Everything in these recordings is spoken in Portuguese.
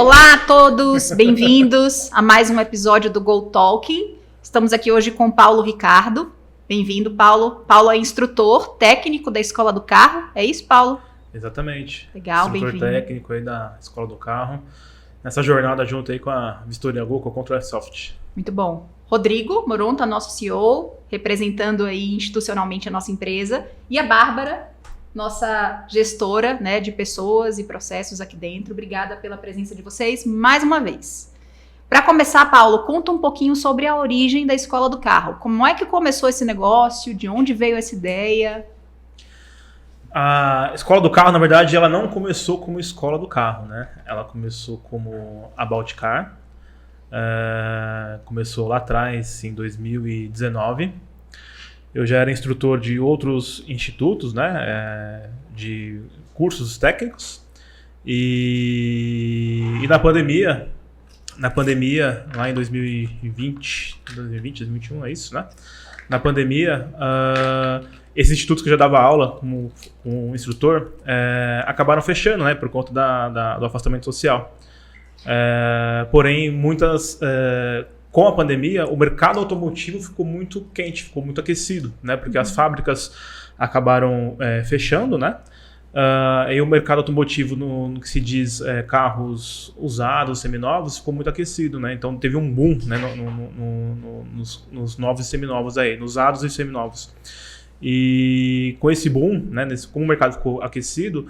Olá a todos, bem-vindos a mais um episódio do Go Talking. Estamos aqui hoje com o Paulo Ricardo. Bem-vindo, Paulo. Paulo é instrutor técnico da Escola do Carro. É isso, Paulo? Exatamente. Legal, bem-vindo. Instrutor técnico aí da Escola do Carro. Nessa jornada junto aí com a Vistoria Go, com a Control Soft. Muito bom. Rodrigo Moronta, nosso CEO, representando aí institucionalmente a nossa empresa. E a Bárbara, nossa gestora, né, de pessoas e processos aqui dentro. Obrigada pela presença de vocês mais uma vez. Para começar, Paulo, conta um pouquinho sobre a origem da Escola do Carro. Como é que começou esse negócio? De onde veio essa ideia? A Escola do Carro, na verdade, ela não começou como Escola do Carro, né? Ela começou como About Car. Começou lá atrás, em 2019. Eu já era instrutor de outros institutos, né? De cursos técnicos. E na pandemia, lá em 2021, é isso, né? Na pandemia, esses institutos que eu já dava aula como instrutor acabaram fechando, né? Por conta do afastamento social. Porém, com a pandemia, o mercado automotivo ficou muito quente, ficou muito aquecido, né? Porque as fábricas acabaram fechando, né? E o mercado automotivo, no que se diz carros usados, seminovos, ficou muito aquecido, né? Então teve um boom, né, nos novos e seminovos aí, nos usados e seminovos. E com esse boom, né, como o mercado ficou aquecido,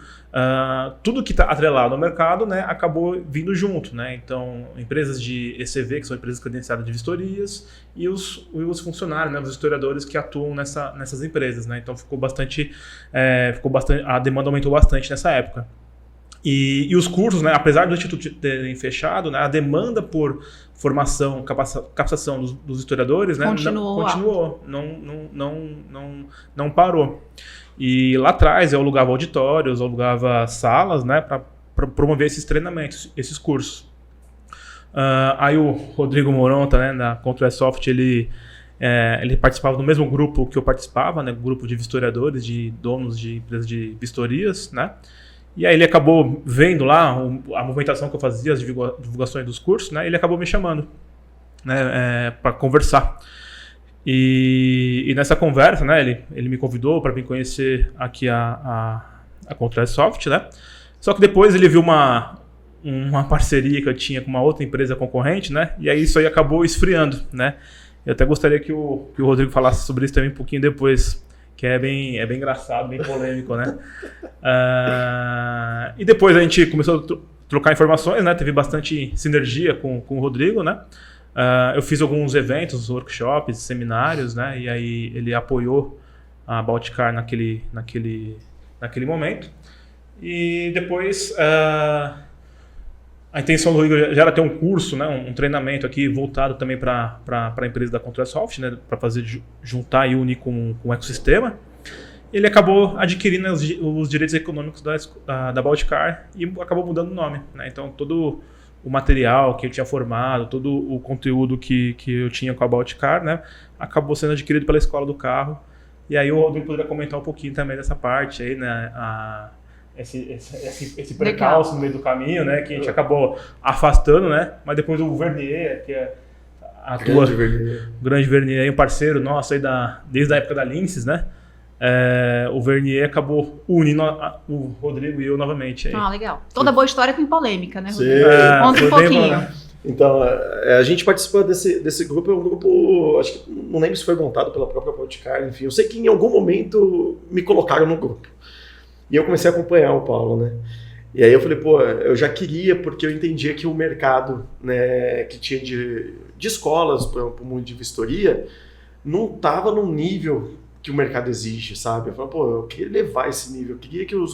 tudo que está atrelado ao mercado, né, acabou vindo junto, né? Então, empresas de ECV, que são empresas credenciadas de vistorias, e os funcionários, né, os historiadores que atuam nessas empresas, né? Então, a demanda aumentou bastante nessa época. E os cursos, né, apesar do instituto terem fechado, né, a demanda por formação, capacitação dos historiadores, né, continuou, não parou. E lá atrás eu alugava auditórios, eu alugava salas, né, para promover esses treinamentos, esses cursos. Aí o Rodrigo Moronta, né, da Control Soft, ele participava do mesmo grupo que eu participava, né, grupo de vistoriadores, de donos de empresas de vistorias, né. E aí ele acabou vendo lá a movimentação que eu fazia, as divulgações dos cursos, né? Ele acabou me chamando, né, para conversar. E nessa conversa, né, ele me convidou para vir conhecer aqui a Control Soft, né? Só que depois ele viu uma parceria que eu tinha com uma outra empresa concorrente, né? E aí isso aí acabou esfriando, né? Eu até gostaria que o Rodrigo falasse sobre isso também um pouquinho depois, que é bem engraçado, bem polêmico, né? E depois a gente começou a trocar informações, né? Teve bastante sinergia com o Rodrigo, né? Eu fiz alguns eventos, workshops, seminários, né? E aí ele apoiou a About Car naquele momento. E depois a intenção do Rodrigo já era ter um curso, né? Um treinamento aqui voltado também para a empresa da Control Soft, né? Para fazer juntar e unir com o ecossistema. Ele acabou adquirindo os direitos econômicos da About Car e acabou mudando o nome, né? Então todo o material que eu tinha formado, todo o conteúdo que eu tinha com a About Car, né, acabou sendo adquirido pela Escola do Carro. E aí o Rodrigo poderia comentar um pouquinho também dessa parte aí, né? Esse percalço no meio do caminho, né, que a gente acabou afastando, né? Mas depois o Vernier, que atua, o grande Vernier, um parceiro nosso aí desde a época da Linces, né? O Vernier acabou unindo o Rodrigo e eu novamente. Aí. Legal. Toda boa história tem polêmica, né, Rodrigo? Conta um pouquinho. Então, a gente participou desse grupo, é um grupo, acho que não lembro se foi montado pela própria Podcast, enfim, eu sei que em algum momento me colocaram no grupo. E eu comecei a acompanhar o Paulo, né? E aí eu falei, eu já queria, porque eu entendia que o mercado, né, que tinha de escolas para o mundo de vistoria não estava num nível que o mercado exige, sabe? Eu falei, eu queria levar esse nível, eu queria que os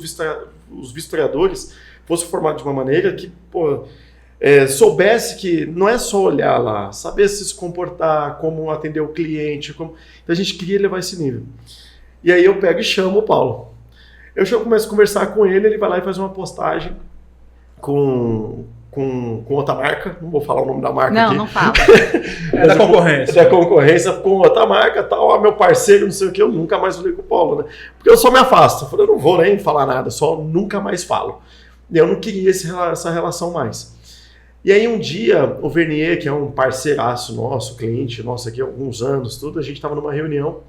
vistoriadores fossem formados de uma maneira que, soubesse que não é só olhar lá, saber se comportar, como atender o cliente, Então a gente queria levar esse nível. E aí eu pego e chamo o Paulo. Eu começo a conversar com ele vai lá e faz uma postagem com outra marca, não vou falar o nome da marca aqui. Não fala. Da concorrência. Da concorrência com outra marca, tal, meu parceiro, não sei o que, eu nunca mais falei com o Paulo, né? Porque eu só me afasto, eu falei, eu não vou nem falar nada, só nunca mais falo. E eu não queria essa relação mais. E aí um dia, o Vernier, que é um parceiraço nosso, cliente nosso aqui há alguns anos, tudo, a gente estava numa reunião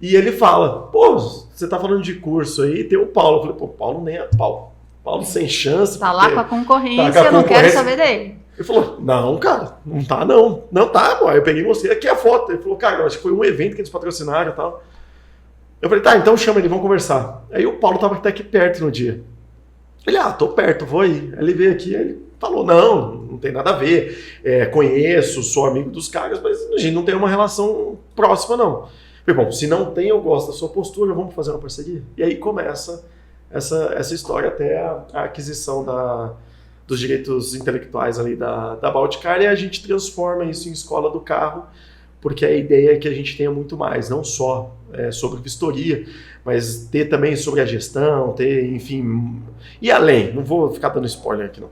e ele fala, pô, você tá falando de curso aí, tem o Paulo. Eu falei, pô, Paulo nem é Paulo. Paulo sem chance. Tá lá com a concorrência, tá com a eu não quero concorrência. saber dele. Ele falou, não, cara, não tá não. Não tá, pô. Aí eu peguei e mostrei aqui a foto. Ele falou, cara, eu acho que foi um evento que eles patrocinaram e tal. Eu falei, tá, então chama ele, vamos conversar. Aí o Paulo tava até aqui perto no dia. Ele, tô perto, vou aí. Aí ele veio aqui, aí ele falou, não tem nada a ver. Conheço, sou amigo dos caras, mas a gente não tem uma relação próxima, não. Eu falei, bom, se não tem, eu gosto da sua postura, vamos fazer uma parceria. E aí começa essa história até a aquisição dos direitos intelectuais ali da Balticar, e a gente transforma isso em escola do carro, porque a ideia é que a gente tenha muito mais, não só sobre vistoria, mas ter também sobre a gestão, enfim, e além, não vou ficar dando spoiler aqui não.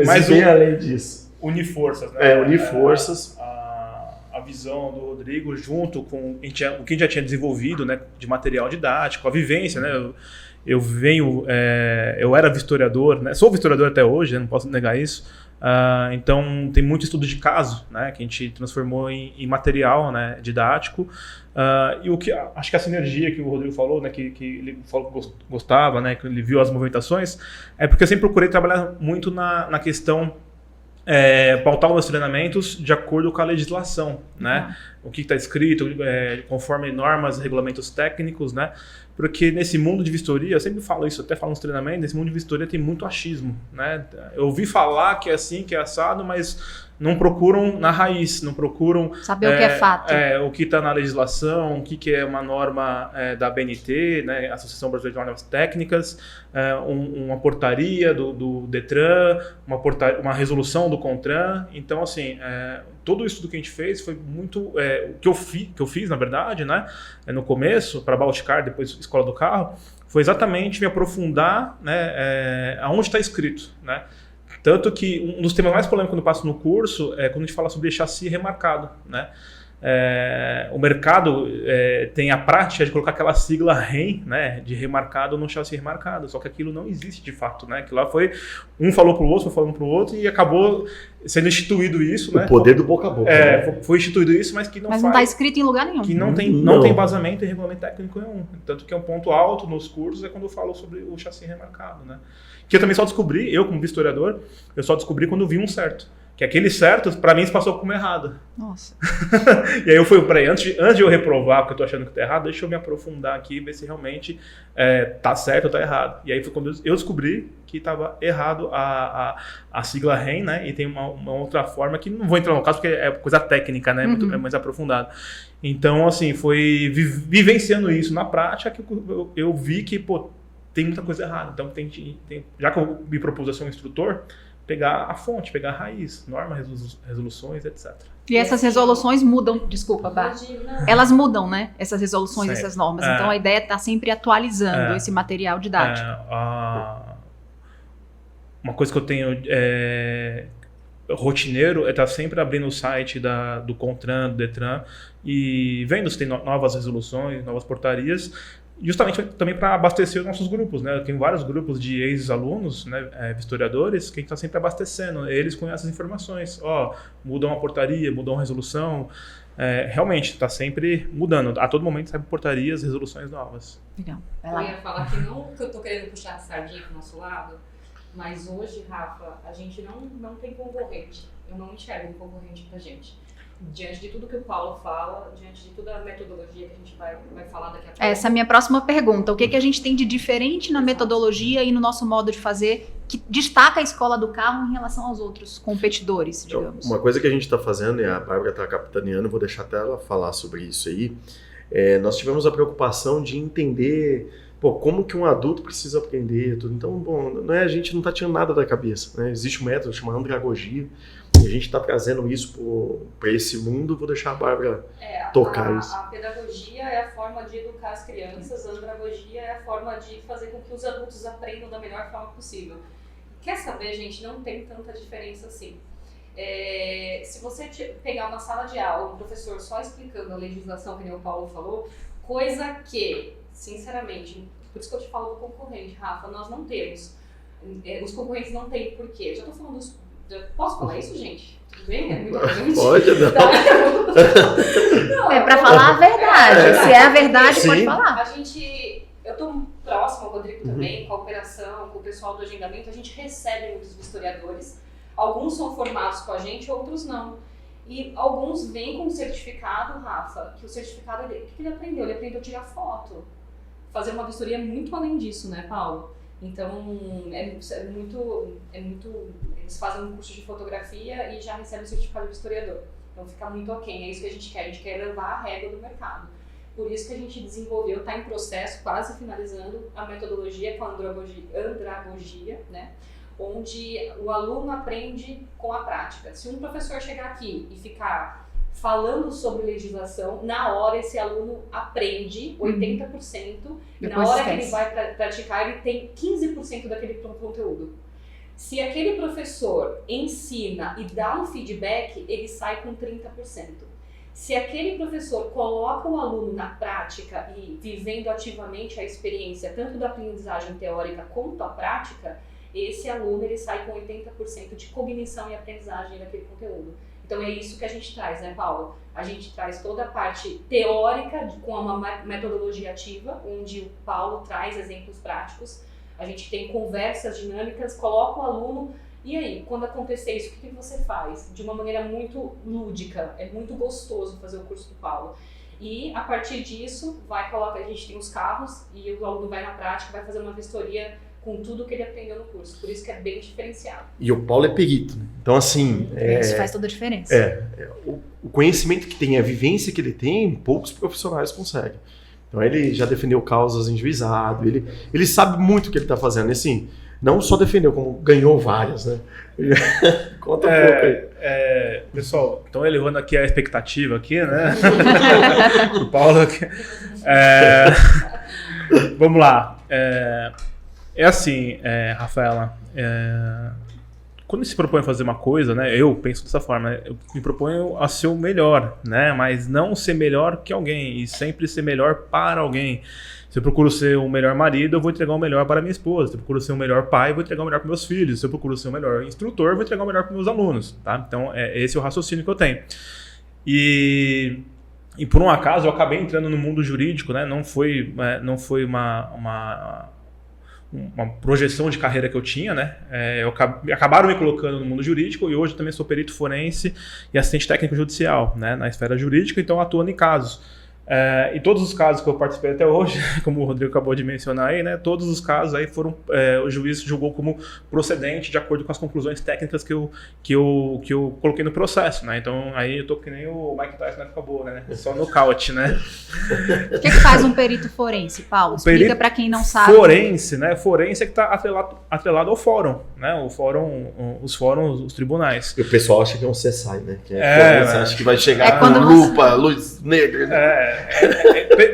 Mas bem além disso. Unir forças, né? Unir forças. A visão do Rodrigo junto com o que a gente já tinha desenvolvido, né, de material didático, a vivência, né? Eu era vistoriador, né? Sou vistoriador até hoje, né? Não posso negar isso. Então tem muito estudo de caso, né? Que a gente transformou em material, né? Didático. E acho que a sinergia que o Rodrigo falou, né? Que ele falou que gostava, né? Que ele viu as movimentações, é porque eu sempre procurei trabalhar muito na questão pautar os meus treinamentos de acordo com a legislação, né? O que está escrito, conforme normas, regulamentos técnicos, né? Porque nesse mundo de vistoria, eu sempre falo isso, até falo nos treinamentos, nesse mundo de vistoria tem muito achismo, né? Eu ouvi falar que é assim, que é assado, mas não procuram na raiz, não procuram saber o que é fato. O que está na legislação, o que é uma norma da BNT, né, Associação Brasileira de Normas Técnicas, uma portaria do Detran, uma resolução do CONTRAN. Então, assim, todo isso que a gente fez foi muito... o que eu fiz, na verdade, né, no começo, para a Balticar, depois Escola do Carro, foi exatamente me aprofundar, né, aonde está escrito, né? Tanto que um dos temas mais polêmicos quando eu passo no curso é quando a gente fala sobre chassi remarcado, né? O mercado tem a prática de colocar aquela sigla REM, né, de remarcado no chassi remarcado, só que aquilo não existe de fato, né? Que lá foi, um falou para o outro, foi falando para o outro e acabou sendo instituído isso, né? O poder do boca a boca. Foi instituído isso, mas que não está escrito em lugar nenhum. Que não tem vazamento em regulamento técnico nenhum. Tanto que é um ponto alto nos cursos é quando eu falo sobre o chassi remarcado, né? Que eu também só descobri, eu como historiador, eu só descobri quando eu vi um certo. Que aquele certo, para mim, se passou como errado. Nossa. E aí eu fui, peraí, antes de eu reprovar, porque eu tô achando que tá errado, deixa eu me aprofundar aqui e ver se realmente tá certo ou tá errado. E aí foi quando eu descobri que estava errado a sigla REM, né? E tem uma outra forma que não vou entrar no caso porque é coisa técnica, né? Muito mais aprofundado. Então, assim, foi vivenciando isso na prática que eu vi que, pô, tem muita coisa errada. Então, já que eu me propus a ser um instrutor, pegar a fonte, pegar a raiz, normas, resoluções, etc. E essas resoluções mudam, desculpa, Bá. Elas mudam, né? Essas resoluções, essas normas. Então, a ideia é estar sempre atualizando esse material didático. Uma coisa que eu tenho rotineiro é estar sempre abrindo o site do CONTRAN, do Detran, e vendo se tem novas resoluções, novas portarias, justamente também para abastecer os nossos grupos, né? Eu tenho vários grupos de ex-alunos, né, historiadores, que a gente está sempre abastecendo. Eles conhecem as informações. Mudou uma portaria, mudou uma resolução. Realmente, está sempre mudando. A todo momento saem portarias, resoluções novas. Legal. Eu ia falar que não que eu estou querendo puxar a sardinha para o nosso lado, mas hoje, Rafa, a gente não tem concorrente. Eu não enxergo um concorrente para a gente. Diante de tudo que o Paulo fala, diante de toda a metodologia que a gente vai falar daqui a pouco. Essa é a minha próxima pergunta. O que a gente tem de diferente na metodologia e no nosso modo de fazer que destaca a Escola do Carro em relação aos outros competidores, digamos? Uma coisa que a gente está fazendo, e a Bárbara está capitaneando, vou deixar até ela falar sobre isso aí, nós tivemos a preocupação de entender como que um adulto precisa aprender tudo. Então, a gente não está tirando nada da cabeça, né? Existe um método chamado andragogia, e a gente está trazendo isso para esse mundo. Vou deixar a Bárbara tocar isso. A pedagogia é a forma de educar as crianças, a andragogia é a forma de fazer com que os adultos aprendam da melhor forma possível. Quer saber, gente, não tem tanta diferença assim. Se você pegar uma sala de aula, um professor só explicando a legislação, que nem o Paulo falou, coisa que, sinceramente, por isso que eu te falo do concorrente, Rafa, nós não temos. Os concorrentes não têm por quê? Já estou falando Posso falar isso, gente? Tudo bem? É muito grande. Pode, não. Não, É pra falar a verdade. Se é a verdade, Sim. pode falar. Eu estou próximo ao Rodrigo também, com a operação, com o pessoal do agendamento, a gente recebe muitos vistoriadores. Alguns são formados com a gente, outros não. E alguns vêm com um certificado, Rafa, que o certificado, o que ele aprendeu? Ele aprendeu a tirar foto. Fazer uma vistoria muito além disso, né, Paulo? Então, é muito... Eles fazem um curso de fotografia e já recebem o certificado de vistoriador. Então, fica muito aquém. É isso que a gente quer levar a régua do mercado. Por isso que a gente desenvolveu, está em processo, quase finalizando, a metodologia com a andragogia, né? Onde o aluno aprende com a prática. Se um professor chegar aqui e ficar falando sobre legislação, na hora esse aluno aprende 80%, e na hora que ele vai praticar, ele tem 15% daquele conteúdo. Se aquele professor ensina e dá um feedback, ele sai com 30%. Se aquele professor coloca o aluno na prática e vivendo ativamente a experiência, tanto da aprendizagem teórica quanto a prática, esse aluno ele sai com 80% de cognição e aprendizagem daquele conteúdo. Então é isso que a gente traz, né, Paulo? A gente traz toda a parte teórica com uma metodologia ativa, onde o Paulo traz exemplos práticos. A gente tem conversas dinâmicas, coloca o aluno. E aí, quando acontecer isso, o que você faz? De uma maneira muito lúdica, é muito gostoso fazer o curso do Paulo. E a partir disso, a gente tem os carros e o aluno vai na prática, vai fazer uma vistoria com tudo que ele aprendeu no curso. Por isso que é bem diferenciado. E o Paulo é perito, né? Então, assim... Isso faz toda a diferença. O conhecimento que tem, a vivência que ele tem, poucos profissionais conseguem. Então, ele já defendeu causas em juizado, ele sabe muito o que ele está fazendo. E, assim, não só defendeu, como ganhou várias, né? Conta um pouco aí. Pessoal, então elevando aqui a expectativa aqui, né? O Paulo aqui. Vamos lá. Assim, Rafaela, quando se propõe a fazer uma coisa, né, eu penso dessa forma, né, eu me proponho a ser o melhor, né, mas não ser melhor que alguém, e sempre ser melhor para alguém. Se eu procuro ser o melhor marido, eu vou entregar o melhor para minha esposa. Se eu procuro ser o melhor pai, eu vou entregar o melhor para meus filhos. Se eu procuro ser o melhor instrutor, eu vou entregar o melhor para meus alunos, tá? Então, esse é o raciocínio que eu tenho. E por um acaso, eu acabei entrando no mundo jurídico, né, não foi uma projeção de carreira que eu tinha, né? Acabaram me colocando no mundo jurídico e hoje também sou perito forense e assistente técnico judicial, né? Na esfera jurídica, então atuando em casos. E todos os casos que eu participei até hoje, como o Rodrigo acabou de mencionar aí, né? Todos os casos aí foram, o juiz julgou como procedente de acordo com as conclusões técnicas que eu coloquei no processo, né? Então aí eu tô que nem o Mike Tyson na época boa, né? Só nocaute, né? O que faz um perito forense, Paulo? Explica para quem não sabe. Forense, né? Forense é que está atrelado ao fórum, né? O fórum, os fóruns, os tribunais. E o pessoal acha que é um CSI, né? Que forense, acha que vai chegar quando com lupa, luz negra, né?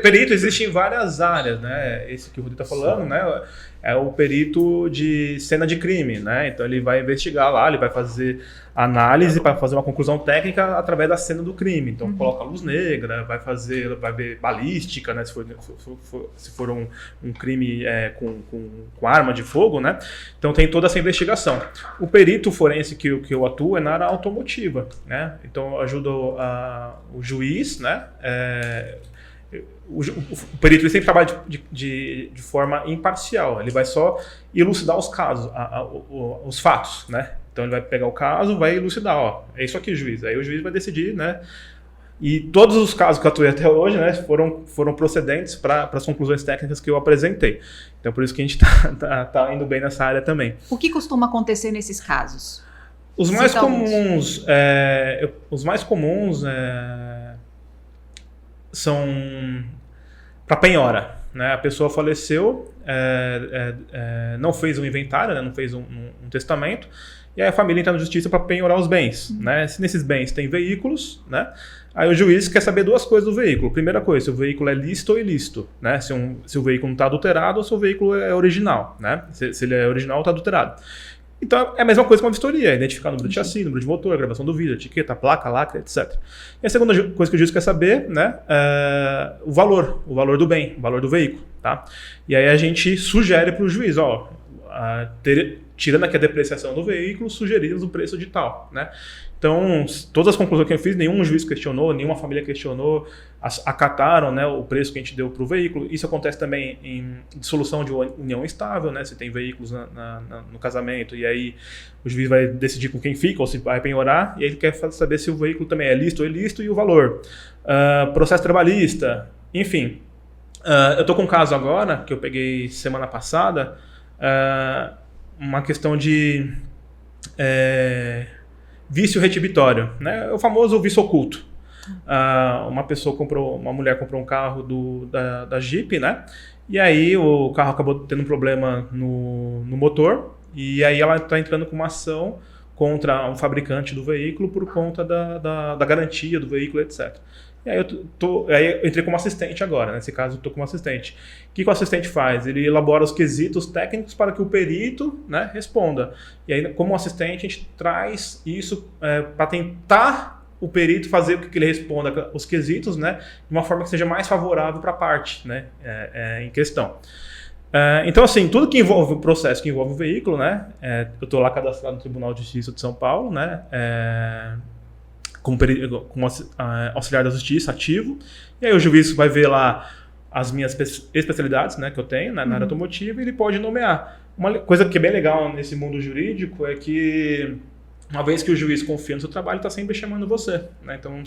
Perito existe em várias áreas, né? Esse que o Rodrigo está falando, né? É o perito de cena de crime, né? Então ele vai investigar lá, ele vai fazer análise para fazer uma conclusão técnica através da cena do crime. Então coloca luz negra, vai ver balística, né? Se for um crime com arma de fogo, né? Então tem toda essa investigação. O perito forense que eu atuo é na área automotiva, né? Então eu ajudo o juiz, né? O perito ele sempre trabalha de forma imparcial, ele vai só elucidar os casos, os fatos, né? Então ele vai pegar o caso, vai elucidar, ó, é isso aqui, juiz. Aí o juiz vai decidir, né? E todos os casos que eu atuei até hoje, né, foram procedentes para as conclusões técnicas que eu apresentei. Então por isso que a gente tá indo bem nessa área também. O que costuma acontecer nesses casos? Os mais comuns são para penhora, né? A pessoa faleceu, não fez um inventário, né? Não fez um testamento, e aí a família entra na justiça para penhorar os bens, né? Se nesses bens tem veículos, né? Aí o juiz quer saber duas coisas do veículo. Primeira coisa, se o veículo é lícito ou ilícito, né? Se o veículo não está adulterado ou se o veículo é original, né? Se ele é original ou está adulterado. Então é a mesma coisa com a vistoria, identificar o número de chassi, número de motor, gravação do vídeo, etiqueta, placa, lacre, etc. E a segunda coisa que o juiz quer saber, né, é o valor do bem, o valor do veículo, tá? E aí a gente sugere para o juiz, ó, tirando aqui a depreciação do veículo, sugerimos o preço de tal, né? Então, todas as conclusões que eu fiz, nenhum juiz questionou, nenhuma família questionou, acataram, né, o preço que a gente deu para o veículo. Isso acontece também em dissolução de união estável, né? Se tem veículos no casamento, e aí o juiz vai decidir com quem fica ou se vai penhorar, e aí ele quer saber se o veículo também é lícito ou ilícito e o valor. Processo trabalhista, enfim. Eu estou com um caso agora, que eu peguei semana passada, uma questão de vício retibitório, né? O famoso vício oculto. Uma mulher comprou um carro da Jeep, né? E aí o carro acabou tendo um problema no motor, e aí ela está entrando com uma ação contra um fabricante do veículo por conta da garantia do veículo, etc. E aí eu entrei como assistente agora, nesse caso eu estou como assistente. O que o assistente faz? Ele elabora os quesitos técnicos para que o perito, né, responda. E aí, como assistente, a gente traz isso para tentar o perito fazer com que ele responda os quesitos, né, de uma forma que seja mais favorável para a parte, né, em questão. Então, assim, tudo que envolve o processo, que envolve o veículo, né, eu estou lá cadastrado no Tribunal de Justiça de São Paulo, né, como auxiliar da justiça ativo, e aí o juiz vai ver lá as minhas especialidades, né, que eu tenho, né, na área automotiva, e ele pode nomear. Uma coisa que é bem legal nesse mundo jurídico é que, uma vez que o juiz confia no seu trabalho, ele está sempre chamando você, né? Então,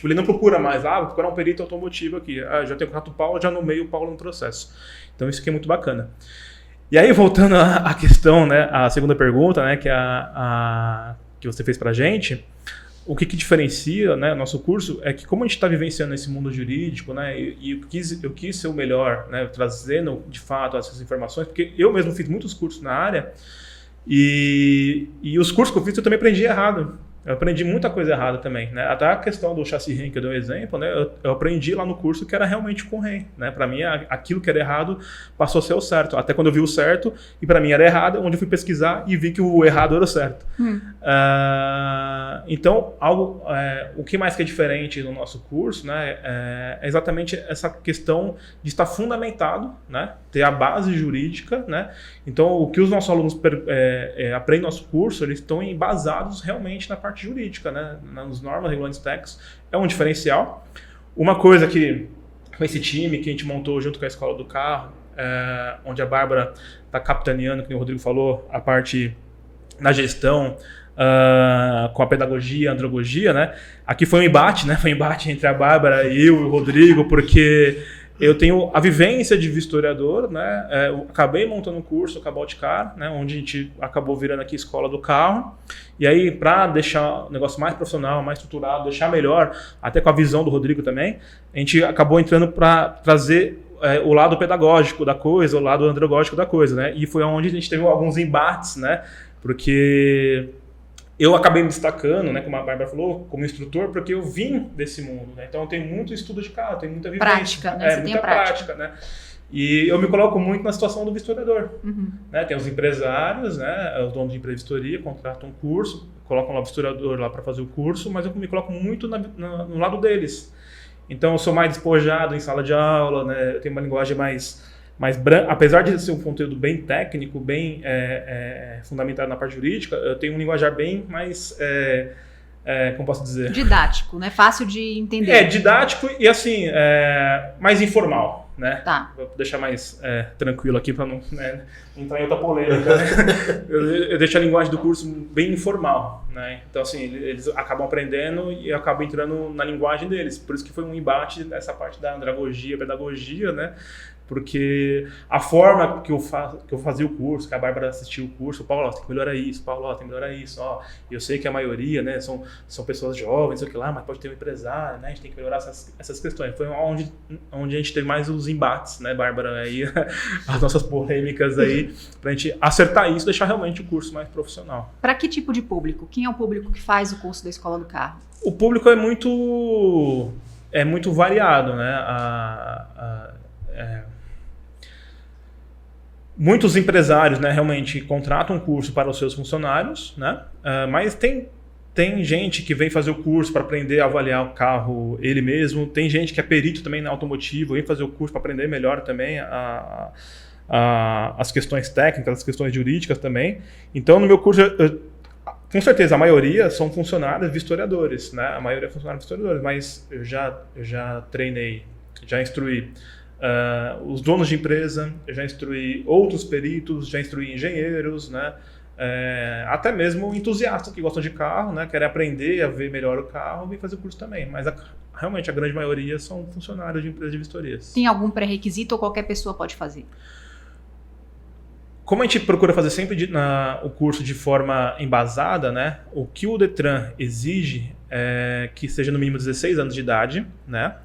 ele não procura mais, vou procurar um perito automotivo aqui, já tenho contato o Paulo, já nomeio o Paulo no processo. Então, isso aqui é muito bacana. E aí, voltando à questão, né, a segunda pergunta, né, que que você fez para a gente, o que diferencia, né, nosso curso é que, como a gente está vivenciando esse mundo jurídico, né, e eu quis ser o melhor, né, trazendo de fato essas informações, porque eu mesmo fiz muitos cursos na área, e os cursos que eu fiz eu também aprendi errado. Eu aprendi muita coisa errada também, né? Até a questão do chassi REM, que eu dei um exemplo, né? Eu aprendi lá no curso que era realmente com REM, né? Para mim, aquilo que era errado passou a ser o certo. Até quando eu vi o certo, e para mim era errado, onde eu fui pesquisar e vi que o errado era o certo. Então, o que mais que é diferente no nosso curso, né? É exatamente essa questão de estar fundamentado, né? Ter a base jurídica, né? Então, o que os nossos alunos aprendem no nosso curso, eles estão embasados realmente na parte jurídica, né? Nas normas, regulamentos técnicos, é um diferencial. Uma coisa que, com esse time que a gente montou junto com a Escola do Carro, onde a Bárbara está capitaneando, como o Rodrigo falou, a parte na gestão, com a pedagogia, a andragogia, né? Aqui foi um embate, né? Foi um embate entre a Bárbara e eu e o Rodrigo, porque eu tenho a vivência de vistoriador, né? Eu acabei montando um curso, o Cabalticar, né? Onde a gente acabou virando aqui Escola do Carro. E aí, para deixar o negócio mais profissional, mais estruturado, deixar melhor, até com a visão do Rodrigo também, a gente acabou entrando para trazer o lado pedagógico da coisa, o lado andragógico da coisa, né? E foi onde a gente teve alguns embates, né? Porque eu acabei me destacando, né, como a Bárbara falou, como instrutor, porque eu vim desse mundo, né? Então eu tenho muito estudo de carro, tenho muita vivência. Prática, né? Você muita tem a prática, né? E eu me coloco muito na situação do vistoriador. Né? Tem os empresários, né, os donos de empresa de vistoria, contratam um curso, colocam lá o vistoriador lá para fazer o curso, mas eu me coloco muito no lado deles. Então eu sou mais despojado em sala de aula, né? Eu tenho uma linguagem mais branca, apesar de ser um conteúdo bem técnico, bem fundamentado na parte jurídica, eu tenho um linguajar bem mais, como posso dizer? Didático, né? Fácil de entender. Didático e assim, mais informal, né? Tá. Vou deixar mais tranquilo aqui para não entrar em outra polêmica, né? eu deixo a linguagem do curso bem informal, né? Então assim, eles acabam aprendendo e eu acabo entrando na linguagem deles. Por isso que foi um embate nessa parte da andragogia, pedagogia, né? Porque a forma que eu fazia o curso, que a Bárbara assistiu o curso, Paulo, tem que melhorar isso, Paulo, tem que melhorar isso, eu sei que a maioria, né, são pessoas jovens, sei lá, mas pode ter um empresário, né, a gente tem que melhorar essas questões. Foi onde a gente teve mais os embates, né, Bárbara, aí, as nossas polêmicas aí, pra gente acertar isso, deixar realmente o curso mais profissional. Para que tipo de público? Quem é o público que faz o curso da Escola do Carro? O público é muito variado, né, muitos empresários, né, realmente contratam um curso para os seus funcionários, né, mas tem gente que vem fazer o curso para aprender a avaliar o carro ele mesmo, tem gente que é perito também na automotivo, vem fazer o curso para aprender melhor também a as questões técnicas, as questões jurídicas também. Então, no meu curso, com certeza, a maioria são funcionários vistoriadores, né? A maioria é funcionários vistoriadores, mas eu já treinei, já instruí os donos de empresa, eu já instruí outros peritos, já instruí engenheiros, né? Até mesmo entusiastas que gostam de carro, né? Querem aprender a ver melhor o carro e fazer o curso também. Mas realmente a grande maioria são funcionários de empresas de vistorias. Tem algum pré-requisito ou qualquer pessoa pode fazer? Como a gente procura fazer sempre o curso de forma embasada, né? O que o Detran exige é que seja no mínimo 16 anos de idade, né?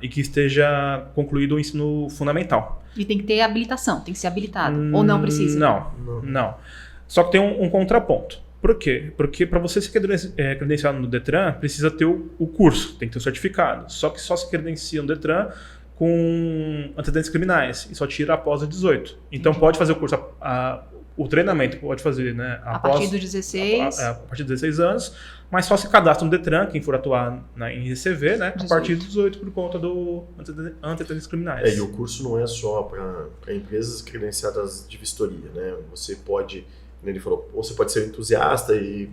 E que esteja concluído o ensino fundamental. E tem que ter habilitação, tem que ser habilitado. Ou não precisa? Não. Só que tem um contraponto. Por quê? Porque para você se credenciar no Detran, precisa ter o curso, tem que ter o certificado. Só que só se credencia no Detran com antecedentes criminais e só tira após os 18. Então pode fazer o curso, o treinamento pode fazer, né? A partir dos 16. A partir dos 16 anos, mas só se cadastra no Detran, quem for atuar em ICV, né? 18. A partir dos 18 por conta do antecedentes criminais. E o curso não é só para empresas credenciadas de vistoria, né? Você pode, como ele falou, ou você pode ser entusiasta e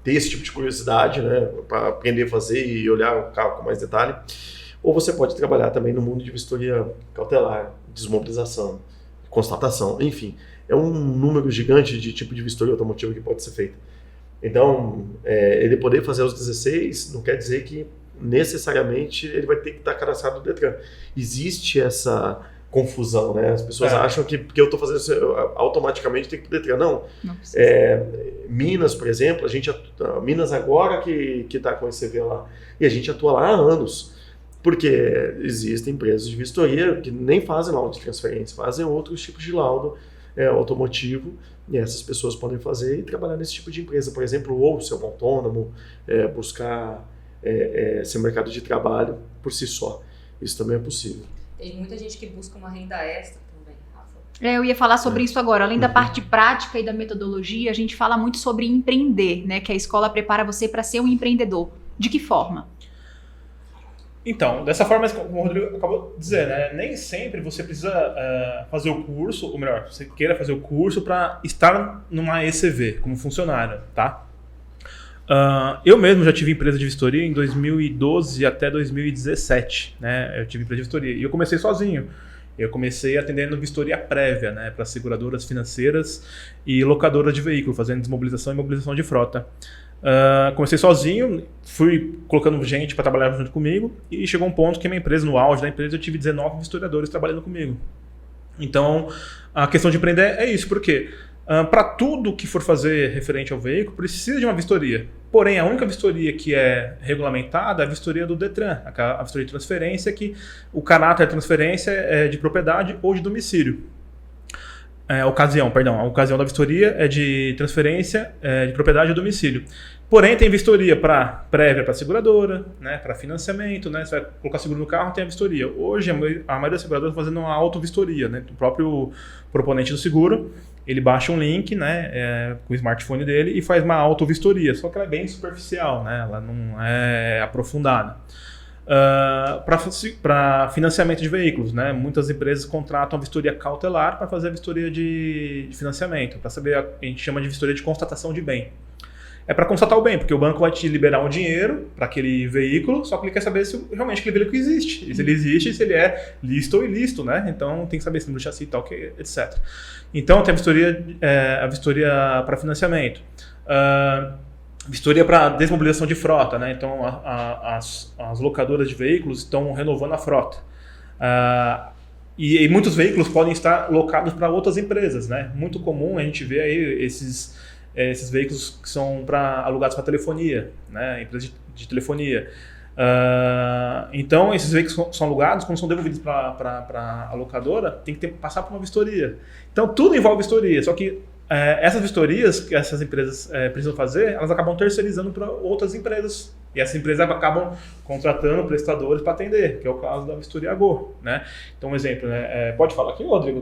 ter esse tipo de curiosidade, né? Para aprender a fazer e olhar o carro com mais detalhe. Ou você pode trabalhar também no mundo de vistoria cautelar, desmobilização, constatação, enfim. É um número gigante de tipo de vistoria automotiva que pode ser feita. Então, ele poder fazer aos 16 não quer dizer que necessariamente ele vai ter que estar cadastrado no Detran. Existe essa confusão, né? As pessoas acham que porque eu estou fazendo isso, automaticamente tem que ir para o Detran. Não precisa. Minas, por exemplo, Minas agora que está com esse CV lá, e a gente atua lá há anos. Porque existem empresas de vistoria que nem fazem laudo de transferência, fazem outros tipos de laudo automotivo, e essas pessoas podem fazer e trabalhar nesse tipo de empresa. Por exemplo, ou ser um autônomo, buscar seu mercado de trabalho por si só. Isso também é possível. Tem muita gente que busca uma renda extra também, Rafa. Eu ia falar sobre isso agora. Além da parte prática e da metodologia, a gente fala muito sobre empreender, né? Que a escola prepara você para ser um empreendedor. De que forma? Então, dessa forma, como o Rodrigo acabou de dizer, né? Nem sempre você precisa fazer o curso, ou melhor, você queira fazer o curso para estar numa ECV como funcionário, tá? Eu mesmo já tive empresa de vistoria em 2012 até 2017, né? Eu tive empresa de vistoria e eu comecei sozinho. Eu comecei atendendo vistoria prévia, né, para seguradoras financeiras e locadoras de veículo, fazendo desmobilização e mobilização de frota. Comecei sozinho, fui colocando gente para trabalhar junto comigo e chegou um ponto que minha empresa, no auge da empresa, eu tive 19 vistoriadores trabalhando comigo. Então, a questão de empreender é isso, porque para tudo que for fazer referente ao veículo, precisa de uma vistoria. Porém, a única vistoria que é regulamentada é a vistoria do Detran, a vistoria de transferência, que o caráter da transferência é de propriedade ou de domicílio. A ocasião da vistoria é de transferência de propriedade ou domicílio. Porém, tem vistoria prévia para seguradora, né, para financiamento, né, você vai colocar seguro no carro, tem a vistoria. Hoje, a maioria das seguradoras está fazendo uma auto-vistoria, né, o próprio proponente do seguro, ele baixa um link, né, com o smartphone dele e faz uma auto-vistoria, só que ela é bem superficial, né, ela não é aprofundada. Para financiamento de veículos, né? Muitas empresas contratam a vistoria cautelar para fazer a vistoria de financiamento, para saber, a gente chama de vistoria de constatação de bem. É para constatar o bem, porque o banco vai te liberar um dinheiro para aquele veículo, só que ele quer saber se realmente aquele veículo existe. E se ele existe, se ele é lícito ou ilícito, né? Então tem que saber se no chassi e tal, etc. Então tem a vistoria para financiamento. Vistoria para desmobilização de frota, né? Então as locadoras de veículos estão renovando a frota. E muitos veículos podem estar locados para outras empresas, né? Muito comum a gente ver aí esses veículos que são alugados para telefonia, né? Empresas de telefonia. Então esses veículos são alugados, quando são devolvidos para a locadora, tem que passar por uma vistoria. Então tudo envolve vistoria, só que essas vistorias que essas empresas precisam fazer, elas acabam terceirizando para outras empresas. E essas empresas acabam contratando prestadores para atender, que é o caso da Vistoria Go, né? Então, um exemplo, né? Pode falar aqui, Rodrigo,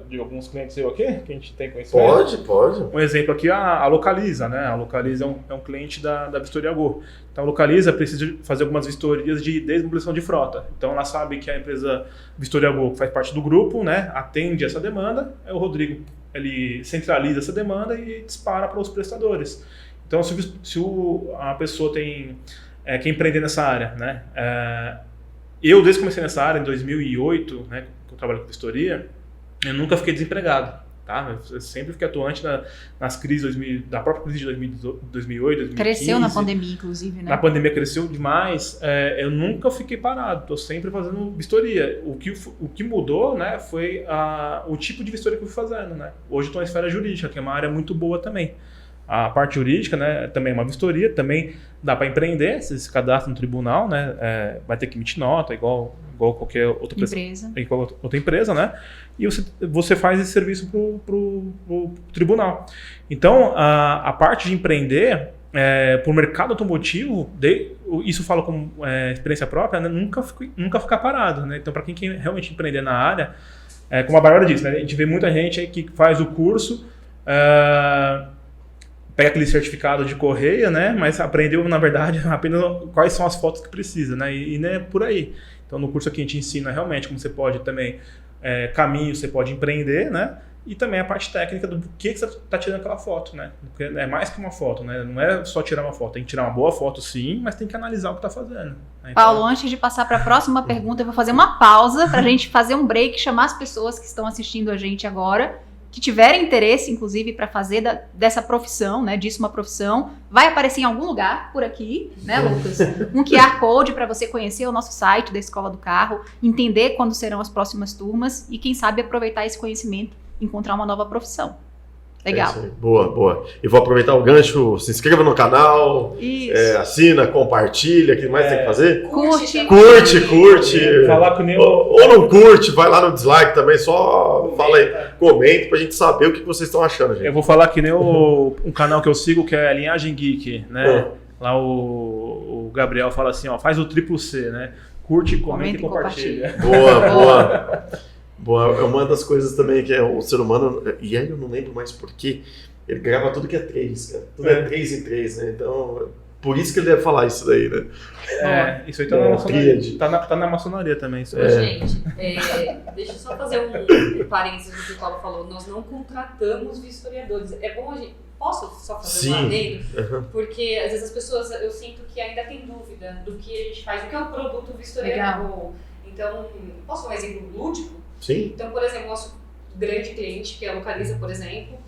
de alguns clientes seu aqui, que a gente tem conhecimento? Pode. Um exemplo aqui, a Localiza, né? A Localiza é um cliente da Vistoria Go. Então, a Localiza precisa fazer algumas vistorias de desmobilização de frota. Então, ela sabe que a empresa Vistoria Go faz parte do grupo, né? Atende essa demanda, aí o Rodrigo ele centraliza essa demanda e dispara para os prestadores. Então, se a pessoa quer empreender nessa área, né? Eu, desde que comecei nessa área, em 2008, né, que eu trabalho com vistoria, eu nunca fiquei desempregado, tá? Eu sempre fiquei atuante nas crises da própria crise de 2008, 2015. Cresceu na pandemia, inclusive, né? Na pandemia cresceu demais. Eu nunca fiquei parado, estou sempre fazendo vistoria. O que mudou, né, foi o tipo de vistoria que eu fui fazendo, né? Hoje estou na esfera jurídica, que é uma área muito boa também. A parte jurídica, né, também é uma vistoria, também dá para empreender, você se cadastra no tribunal, né, vai ter que emitir nota, igual qualquer outra empresa, né, e você faz esse serviço pro tribunal. Então, a parte de empreender, para o mercado automotivo, isso eu falo como experiência própria, né, nunca ficar parado, né, então para quem quer realmente empreender na área, como a Bárbara disse, né, a gente vê muita gente aí que faz o curso, pega aquele certificado de correia, né? Mas aprendeu, na verdade, apenas quais são as fotos que precisa, né? E não é por aí. Então, no curso aqui a gente ensina realmente como você pode também, caminhos, você pode empreender, né? E também a parte técnica do que você está tirando aquela foto, né? Porque é mais que uma foto, né? Não é só tirar uma foto, tem que tirar uma boa foto sim, mas tem que analisar o que está fazendo. Então... Paulo, antes de passar para a próxima pergunta, eu vou fazer uma pausa para a gente fazer um break, chamar as pessoas que estão assistindo a gente agora, que tiverem interesse, inclusive, para fazer dessa profissão, né, disso uma profissão, vai aparecer em algum lugar por aqui, né, Lucas? Um QR Code para você conhecer o nosso site da Escola do Carro, entender quando serão as próximas turmas e, quem sabe, aproveitar esse conhecimento e encontrar uma nova profissão. Legal. Boa. E vou aproveitar o gancho, se inscreva no canal, assina, compartilha, o que mais tem que fazer? Curte. Falar com o ou não curte, vai lá no dislike também, só fala aí, comenta pra gente saber o que vocês estão achando, gente. Eu vou falar que nem um canal que eu sigo, que é a Linhagem Geek, né? Lá o Gabriel fala assim, ó, faz o triplo C, né? Curte, comenta e compartilha. Boa, é uma das coisas também que o ser humano, e aí eu não lembro mais porquê, ele grava tudo que é 3, cara. Tudo é 3 em 3, né? Então, por isso que ele deve falar isso daí, né? Isso aí tá na maçonaria. Tá na maçonaria também. Isso aí. Gente, deixa eu só fazer um parênteses do que o Paulo falou. Nós não contratamos vistoriadores. É bom a gente... Posso só fazer um adendo? Porque às vezes as pessoas, eu sinto que ainda tem dúvida do que a gente faz, do que é o produto vistoriador. Então, posso dar um exemplo lúdico? Sim. Então, por exemplo, nosso grande cliente, que é a Localiza, por exemplo,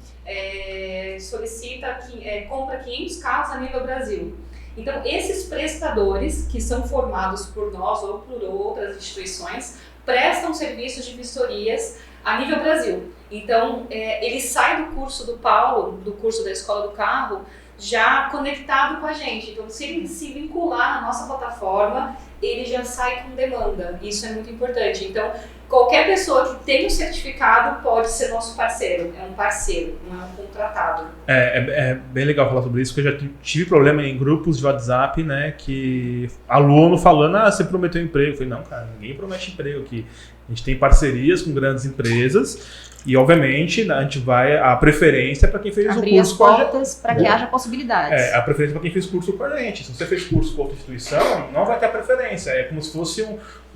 compra 500 carros a nível Brasil. Então, esses prestadores, que são formados por nós ou por outras instituições, prestam serviços de vistorias a nível Brasil. Então, ele sai do curso do Paulo, do curso da Escola do Carro, já conectado com a gente. Então, se ele se vincular na nossa plataforma, ele já sai com demanda. Isso é muito importante. Então, qualquer pessoa que tem um certificado pode ser nosso parceiro. É um parceiro, não é um contratado. É bem legal falar sobre isso, porque eu já tive problema em grupos de WhatsApp, né, que aluno falando, você prometeu emprego. Eu falei, não, cara, ninguém promete emprego aqui. A gente tem parcerias com grandes empresas e, obviamente, a preferência para quem fez o curso com a gente. Abrir as portas para que haja possibilidades. A preferência para quem fez curso com a gente. Se você fez curso com outra instituição, não vai ter a preferência. É como se fosse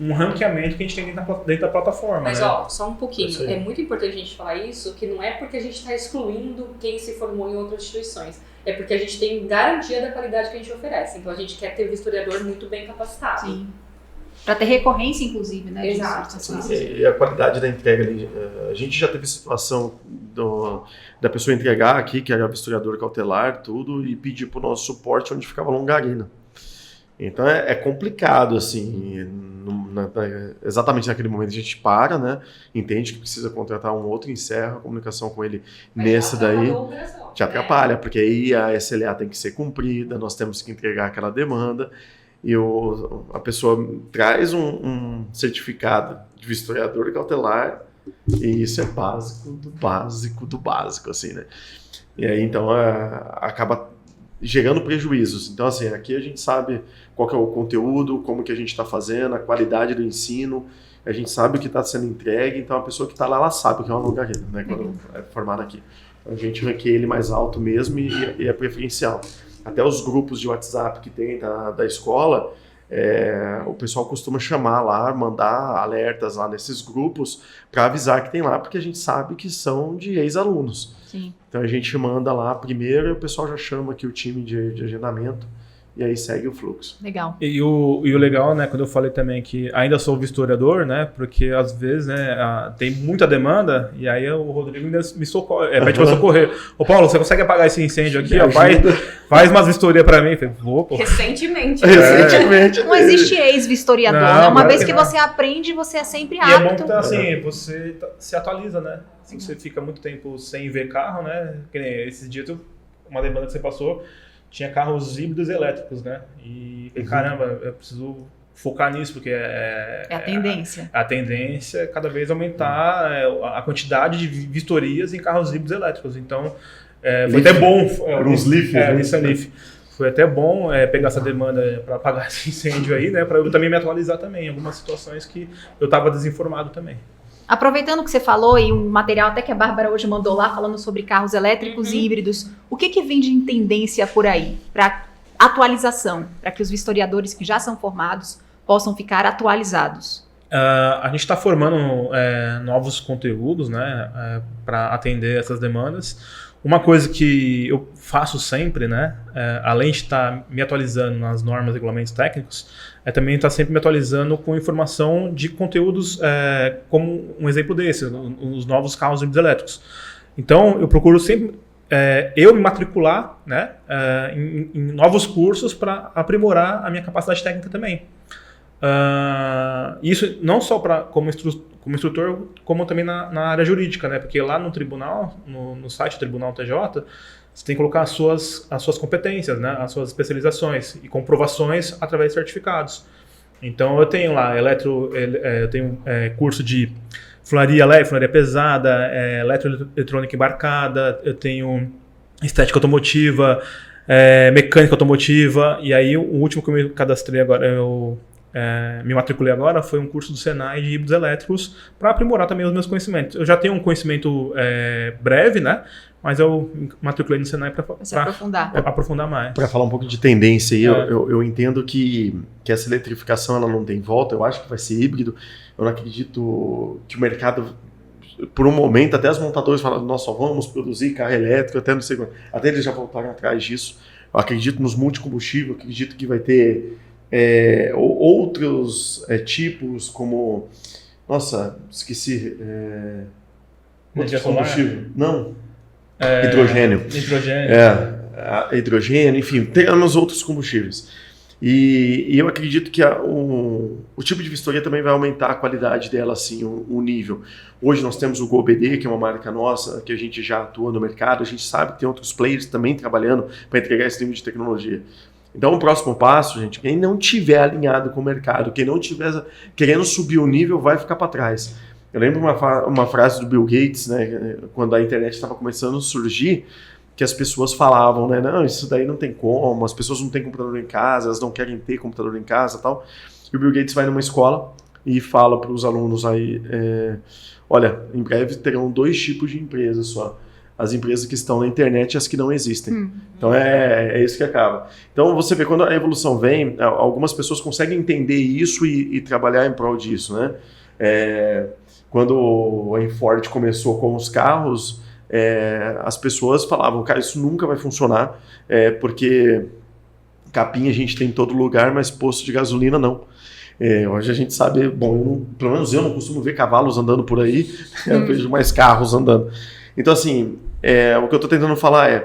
um ranqueamento que a gente tem dentro da plataforma. Mas, né? Só um pouquinho. É muito importante a gente falar isso, que não é porque a gente está excluindo quem se formou em outras instituições. É porque a gente tem garantia da qualidade que a gente oferece. Então, a gente quer ter vistoriador muito bem capacitado. Sim. Para ter recorrência, inclusive, né? Exato. E a qualidade da entrega ali. A gente já teve situação da pessoa entregar aqui, que era vistoriador cautelar, tudo, e pedir para o nosso suporte onde ficava Longarina. Então é complicado, assim, exatamente naquele momento a gente para, né, entende que precisa contratar um outro, encerra a comunicação com ele nesse daí, te atrapalha, porque aí a SLA tem que ser cumprida, nós temos que entregar aquela demanda, e a pessoa traz um certificado de vistoriador cautelar, e isso é básico do básico do básico, assim, né. E aí, então, acaba gerando prejuízos. Então, assim, aqui a gente sabe qual que é o conteúdo, como que a gente está fazendo, a qualidade do ensino, a gente sabe o que está sendo entregue, então a pessoa que está lá, ela sabe o que é um logaritmo, né, quando é formada aqui. A gente ranqueia ele mais alto mesmo e é preferencial. Até os grupos de WhatsApp que tem da escola, o pessoal costuma chamar lá, mandar alertas lá nesses grupos para avisar que tem lá, porque a gente sabe que são de ex-alunos. Sim. Então a gente manda lá primeiro e o pessoal já chama aqui o time de agendamento e aí segue o fluxo. Legal. E o legal, né, quando eu falei também que ainda sou vistoriador, né, porque às vezes, né, tem muita demanda e aí o Rodrigo me socorre, pede pra socorrer. Ô Paulo, você consegue apagar esse incêndio aqui? Ó, faz umas vistorias pra mim. Eu falei, vou, pô. Recentemente. Recentemente. Não existe ex-vistoriador, Não, né? Uma mas vez é que legal. você aprende, você é sempre E é bom apto. que assim, você se atualiza, né? Se você fica muito tempo sem ver carro, né? Que nem esses dias, uma demanda que você passou, tinha carros híbridos elétricos, né? E caramba, eu preciso focar nisso, porque É a tendência. A tendência é cada vez aumentar a quantidade de vistorias em carros híbridos elétricos. Então, foi até bom. Uns Leaf. Nissan Leaf. Foi até bom pegar essa demanda para apagar esse incêndio aí, né? Para eu também me atualizar também em algumas situações que eu estava desinformado também. Aproveitando que você falou e um material até que a Bárbara hoje mandou lá falando sobre carros elétricos e híbridos, o que vem de tendência por aí para atualização, para que os vistoriadores que já são formados possam ficar atualizados? A gente está formando novos conteúdos, né, para atender essas demandas. Uma coisa que eu faço sempre, né, além de estar me atualizando nas normas e regulamentos técnicos, é também estar sempre me atualizando com informação de conteúdos, como um exemplo desse, os novos carros híbridos elétricos. Então, eu procuro sempre eu me matricular, né, em novos cursos para aprimorar a minha capacidade técnica também. Isso não só como instrutor, como também na área jurídica, né? Porque lá no tribunal, no site do Tribunal TJ, você tem que colocar as suas competências, né? As suas especializações e comprovações através de certificados. Então eu tenho lá eu tenho curso de funilaria leve, funilaria pesada, eletroeletrônica embarcada, eu tenho estética automotiva, mecânica automotiva, e aí o último que eu me cadastrei agora, me matriculei agora, foi um curso do Senai de híbridos elétricos para aprimorar também os meus conhecimentos. Eu já tenho um conhecimento breve, né? Mas eu me matriculei no Senai para aprofundar mais. Para falar um pouco de tendência aí, eu entendo que essa eletrificação ela não tem volta, eu acho que vai ser híbrido. Eu não acredito que o mercado, por um momento, até as montadoras falaram, nós só vamos produzir carro elétrico, até eles já voltaram atrás disso. Eu acredito nos multicombustíveis, acredito que vai ter outros tipos como... Nossa, esqueci. Outro combustível? Não. Hidrogênio. Hidrogênio, enfim, temos outros combustíveis. E eu acredito que o tipo de vistoria também vai aumentar a qualidade dela, assim, o nível. Hoje nós temos o GoBD, que é uma marca nossa, que a gente já atua no mercado, a gente sabe que tem outros players também trabalhando para entregar esse nível de tecnologia. Então, o próximo passo, gente, quem não tiver alinhado com o mercado, quem não tiver querendo subir o nível, vai ficar para trás. Eu lembro uma frase do Bill Gates, né, quando a internet estava começando a surgir, que as pessoas falavam, né, não, isso daí não tem como, as pessoas não têm computador em casa, elas não querem ter computador em casa e tal. E o Bill Gates vai numa escola e fala para os alunos aí, olha, em breve terão 2 tipos de empresas só. As empresas que estão na internet e as que não existem. Então é isso que acaba. Então você vê, quando a evolução vem, algumas pessoas conseguem entender isso e trabalhar em prol disso, né? Quando a Ford começou com os carros, as pessoas falavam, cara, isso nunca vai funcionar, porque capinha a gente tem em todo lugar, mas posto de gasolina não. Hoje a gente sabe, pelo menos eu não costumo ver cavalos andando por aí, eu vejo mais carros andando. Então, assim, o que eu estou tentando falar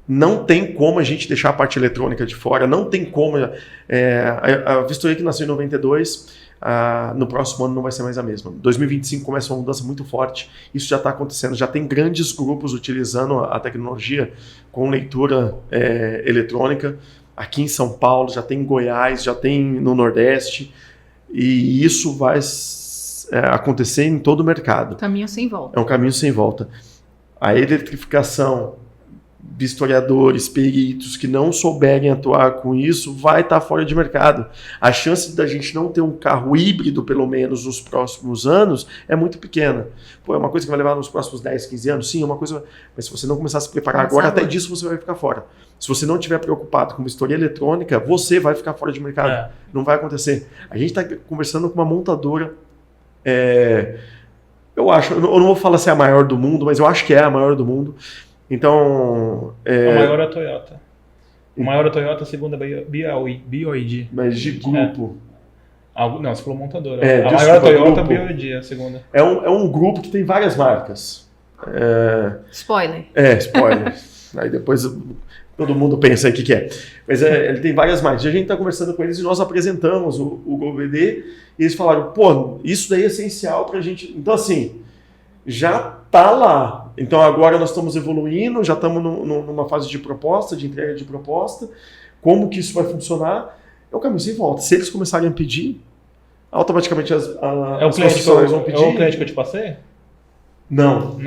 não tem como a gente deixar a parte eletrônica de fora, não tem como. A vistoria que nasceu em 92, no próximo ano não vai ser mais a mesma. 2025 começa uma mudança muito forte, isso já está acontecendo, já tem grandes grupos utilizando a tecnologia com leitura eletrônica. Aqui em São Paulo, já tem em Goiás, já tem no Nordeste, e isso vai acontecer em todo o mercado. Caminho sem volta. É um caminho sem volta. A eletrificação vistoriadores, peritos que não souberem atuar com isso, vai estar fora de mercado. A chance da gente não ter um carro híbrido, pelo menos nos próximos anos, é muito pequena. Pô, é uma coisa que vai levar nos próximos 10, 15 anos? Sim, é uma coisa. Mas se você não começar a se preparar agora, até disso você vai ficar fora. Se você não estiver preocupado com vistoria eletrônica, você vai ficar fora de mercado. Não vai acontecer. A gente está conversando com uma montadora. Eu não vou falar se é a maior do mundo, mas eu acho que é a maior do mundo. Então. A maior é a Toyota. A maior é a Toyota, a segunda é a BYD. Mas de grupo. Não, você falou montadora. A maior é a Toyota, a BYD, a segunda. É um grupo que tem várias marcas. Spoiler. Spoiler. Aí depois todo mundo pensa aí o que é. Mas ele tem várias marcas. E a gente está conversando com eles e nós apresentamos o GoVD e eles falaram, pô, isso daí é essencial para a gente. Então, assim, já tá lá. Então agora nós estamos evoluindo, já estamos numa fase de proposta, de entrega de proposta. Como que isso vai funcionar? É o caminho sem volta. Se eles começarem a pedir, automaticamente as concessionárias vão pedir. É o cliente que eu te passei? Não.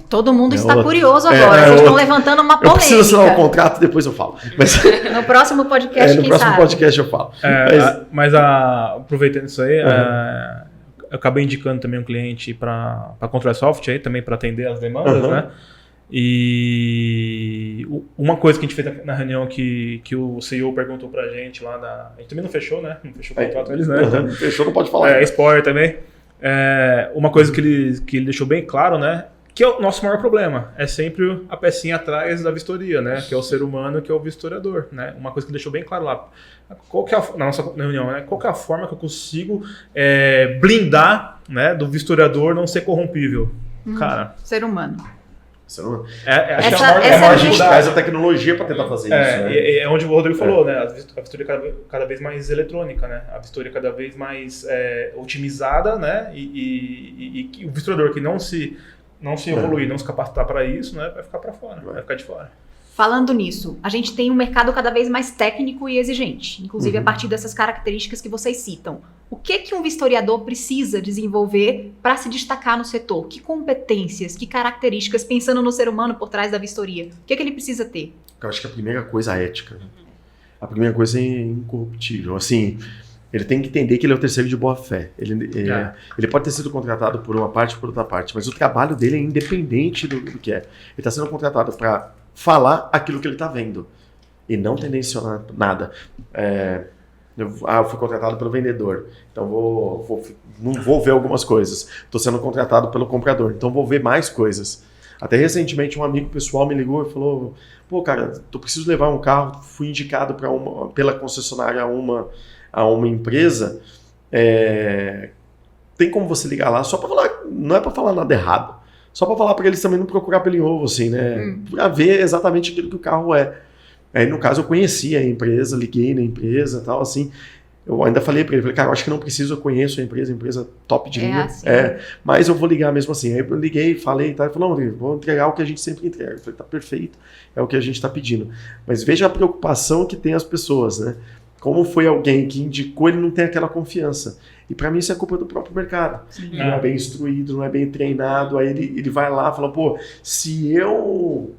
Todo mundo está curioso agora. Vocês estão levantando uma polêmica. Eu preciso assinar o contrato, depois eu falo. Mas, no próximo podcast, no próximo podcast eu falo. Aproveitando isso aí, eu acabei indicando também um cliente para a Contrasoft aí, também para atender as demandas, né? E uma coisa que a gente fez na reunião que o CEO perguntou pra gente lá a gente também não fechou, né? Não fechou o contrato eles, né? Fechou, não pode falar. Spoiler também. Uma coisa que ele deixou bem claro, né? Que é o nosso maior problema. É sempre a pecinha atrás da vistoria, né? Que é o ser humano, que é o vistoriador, né? Uma coisa que deixou bem claro lá. Na nossa reunião, né? Qual que é a forma que eu consigo blindar, né, do vistoriador não ser corrompível? Cara. Ser humano. A gente traz a tecnologia para tentar fazer isso. Né? É onde o Rodrigo falou, né? A vistoria cada vez mais eletrônica, né? A vistoria cada vez mais otimizada, né? E o vistoriador que não se evoluir, não se capacitar para isso, né? Vai ficar para fora, vai ficar de fora. Falando nisso, a gente tem um mercado cada vez mais técnico e exigente, inclusive a partir dessas características que vocês citam. O que um vistoriador precisa desenvolver para se destacar no setor? Que competências, que características, pensando no ser humano por trás da vistoria, o que ele precisa ter? Eu acho que a primeira coisa é a ética. A primeira coisa é incorruptível. Assim, ele tem que entender que ele é o terceiro de boa fé. Ele pode ter sido contratado por uma parte ou por outra parte, mas o trabalho dele é independente do que é. Ele está sendo contratado para falar aquilo que ele está vendo e não tendenciar nada. Eu fui contratado pelo vendedor, então não vou ver algumas coisas. Estou sendo contratado pelo comprador, então vou ver mais coisas. Até recentemente um amigo pessoal me ligou e falou, pô cara, eu preciso levar um carro, fui indicado pela concessionária a uma empresa, tem como você ligar lá só para falar, não é para falar nada errado, só para falar para eles também não procurar pelo em ovo, assim, né? Para ver exatamente aquilo que o carro é. Aí, no caso, eu conheci a empresa, liguei na empresa e tal, assim. Eu ainda falei para ele, cara, eu acho que não preciso, eu conheço a empresa top de linha. Assim. Mas eu vou ligar mesmo assim. Aí eu liguei, falei e tal, ele falou, não, vou entregar o que a gente sempre entrega. Eu falei, tá perfeito, é o que a gente está pedindo. Mas veja a preocupação que tem as pessoas, né? Como foi alguém que indicou, ele não tem aquela confiança. E para mim isso é culpa do próprio mercado. Ele não é bem instruído, não é bem treinado, aí ele vai lá e fala, pô, se eu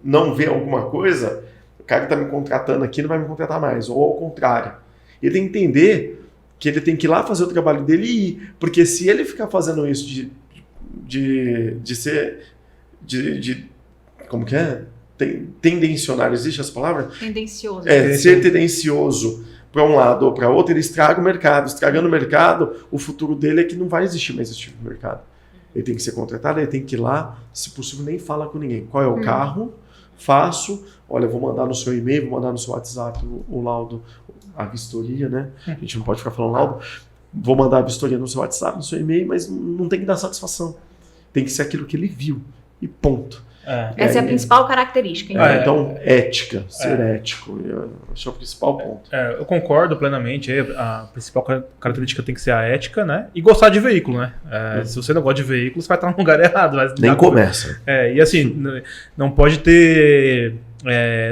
não ver alguma coisa, o cara que está me contratando aqui não vai me contratar mais, ou ao contrário. Ele tem que entender que ele tem que ir lá fazer o trabalho dele e ir, porque se ele ficar fazendo isso como que é? Tendencionário, existe essa palavra? Tendencioso. Ser tendencioso para um lado ou para outro, ele estraga o mercado. Estragando o mercado, o futuro dele é que não vai existir mais esse tipo de mercado. Ele tem que ser contratado, ele tem que ir lá, se possível nem fala com ninguém. Qual é o carro? Faço, olha, vou mandar no seu e-mail, vou mandar no seu WhatsApp o laudo, a vistoria, né? A gente não pode ficar falando laudo. Vou mandar a vistoria no seu WhatsApp, no seu e-mail, mas não tem que dar satisfação. Tem que ser aquilo que ele viu. E ponto. Essa é a principal característica. Então, ética, ser ético, eu acho que é o principal ponto. Eu concordo plenamente, a principal característica tem que ser a ética, né? E gostar de veículo, né? Se você não gosta de veículo, você vai estar no lugar errado. Nem começa. E assim, não pode ter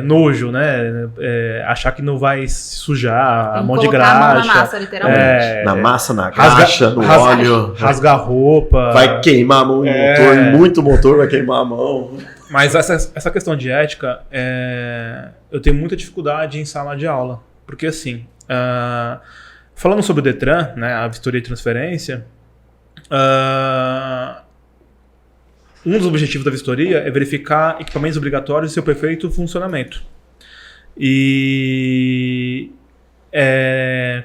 nojo, né? Achar que não vai se sujar, a mão de graxa. A mão na massa, literalmente. Na massa, na graxa, no óleo. Rasgar roupa. Vai queimar a mão no motor, muito motor vai queimar a mão. Mas essa questão de ética, eu tenho muita dificuldade em sala de aula. Porque assim, falando sobre o Detran, né, a vistoria de transferência, um dos objetivos da vistoria é verificar equipamentos obrigatórios e seu perfeito funcionamento. E é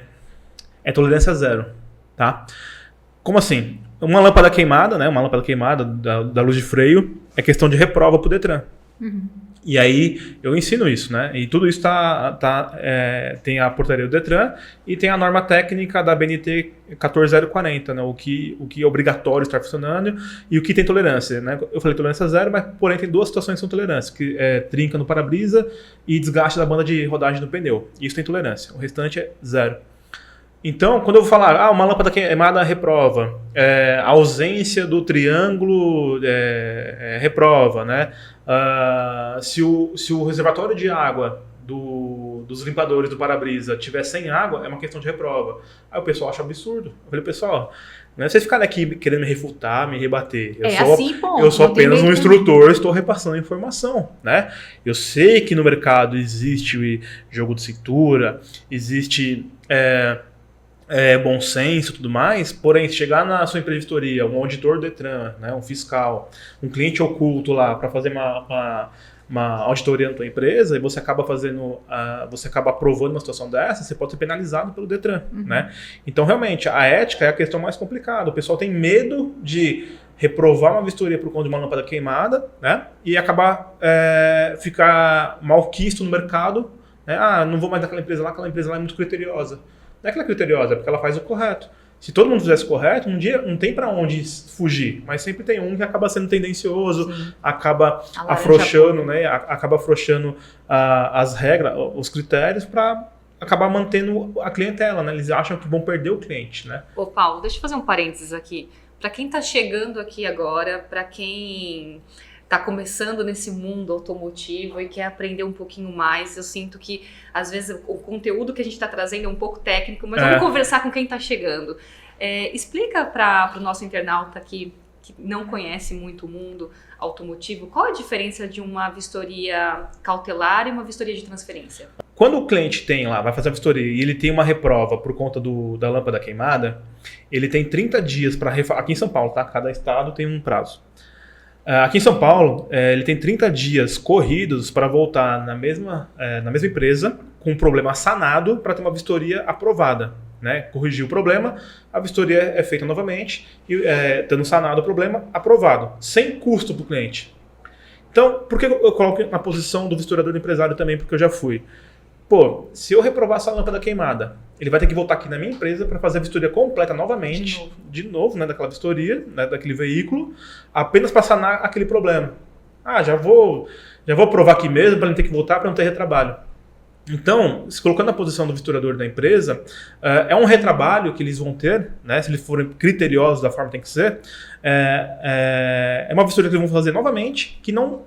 tolerância zero, tá? Como assim? Uma lâmpada queimada, né? Uma lâmpada queimada da luz de freio é questão de reprova para o Detran. Uhum. E aí eu ensino isso, né? E tudo isso tem a portaria do Detran e tem a norma técnica da BNT 14040, né? O que é obrigatório estar funcionando e o que tem tolerância, né? Eu falei tolerância zero, mas porém tem duas situações que são tolerância, que é trinca no para-brisa e desgaste da banda de rodagem do pneu. Isso tem tolerância, o restante é zero. Então, quando eu vou falar, uma lâmpada queimada reprova, a ausência do triângulo reprova, né? Se o reservatório de água dos limpadores do para-brisa tiver sem água, é uma questão de reprova. Aí o pessoal acha absurdo. Eu falei, pessoal, não é vocês ficarem aqui querendo me refutar, me rebater. Eu sou apenas um instrutor, estou repassando a informação, né? Eu sei que no mercado existe jogo de cintura, existe bom senso e tudo mais, porém, se chegar na sua empresa de vistoria, um auditor do Detran, né, um fiscal, um cliente oculto lá para fazer uma auditoria na tua empresa e você acaba aprovando uma situação dessa, você pode ser penalizado pelo Detran, né? Então, realmente, a ética é a questão mais complicada. O pessoal tem medo de reprovar uma vistoria por conta de uma lâmpada queimada, né? E acabar ficar malquisto no mercado, né? Não vou mais naquela empresa lá, aquela empresa lá é muito criteriosa. Não é que ela é criteriosa, é porque ela faz o correto. Se todo mundo fizesse o correto, um dia não tem para onde fugir, mas sempre tem um que acaba sendo tendencioso, acaba afrouxando, né? Acaba afrouxando as regras, os critérios para acabar mantendo a clientela, né? Eles acham que vão perder o cliente, né? Ô Paulo, deixa eu fazer um parênteses aqui. Para quem está chegando aqui agora, para quem está começando nesse mundo automotivo e quer aprender um pouquinho mais, eu sinto que às vezes o conteúdo que a gente está trazendo é um pouco técnico, mas vamos conversar com quem está chegando. Explica para o nosso internauta que não conhece muito o mundo automotivo, qual a diferença de uma vistoria cautelar e uma vistoria de transferência? Quando o cliente vai fazer a vistoria e ele tem uma reprova por conta da lâmpada queimada, ele tem 30 dias para aqui em São Paulo, tá? Cada estado tem um prazo. Aqui em São Paulo, ele tem 30 dias corridos para voltar na mesma empresa com um problema sanado para ter uma vistoria aprovada, né? Corrigir o problema, a vistoria é feita novamente e tendo sanado o problema, aprovado, sem custo para o cliente. Então, por que eu coloco na posição do vistoriador do empresário também? Porque eu já fui. Pô, se eu reprovar essa lâmpada queimada, ele vai ter que voltar aqui na minha empresa para fazer a vistoria completa novamente, de novo, né, daquela vistoria, né, daquele veículo, apenas para sanar aquele problema. Já vou provar aqui mesmo para não ter que voltar, para não ter retrabalho. Então, se colocando na posição do vistoriador da empresa, é um retrabalho que eles vão ter, né, se eles forem criteriosos da forma que tem que ser, é uma vistoria que eles vão fazer novamente, que não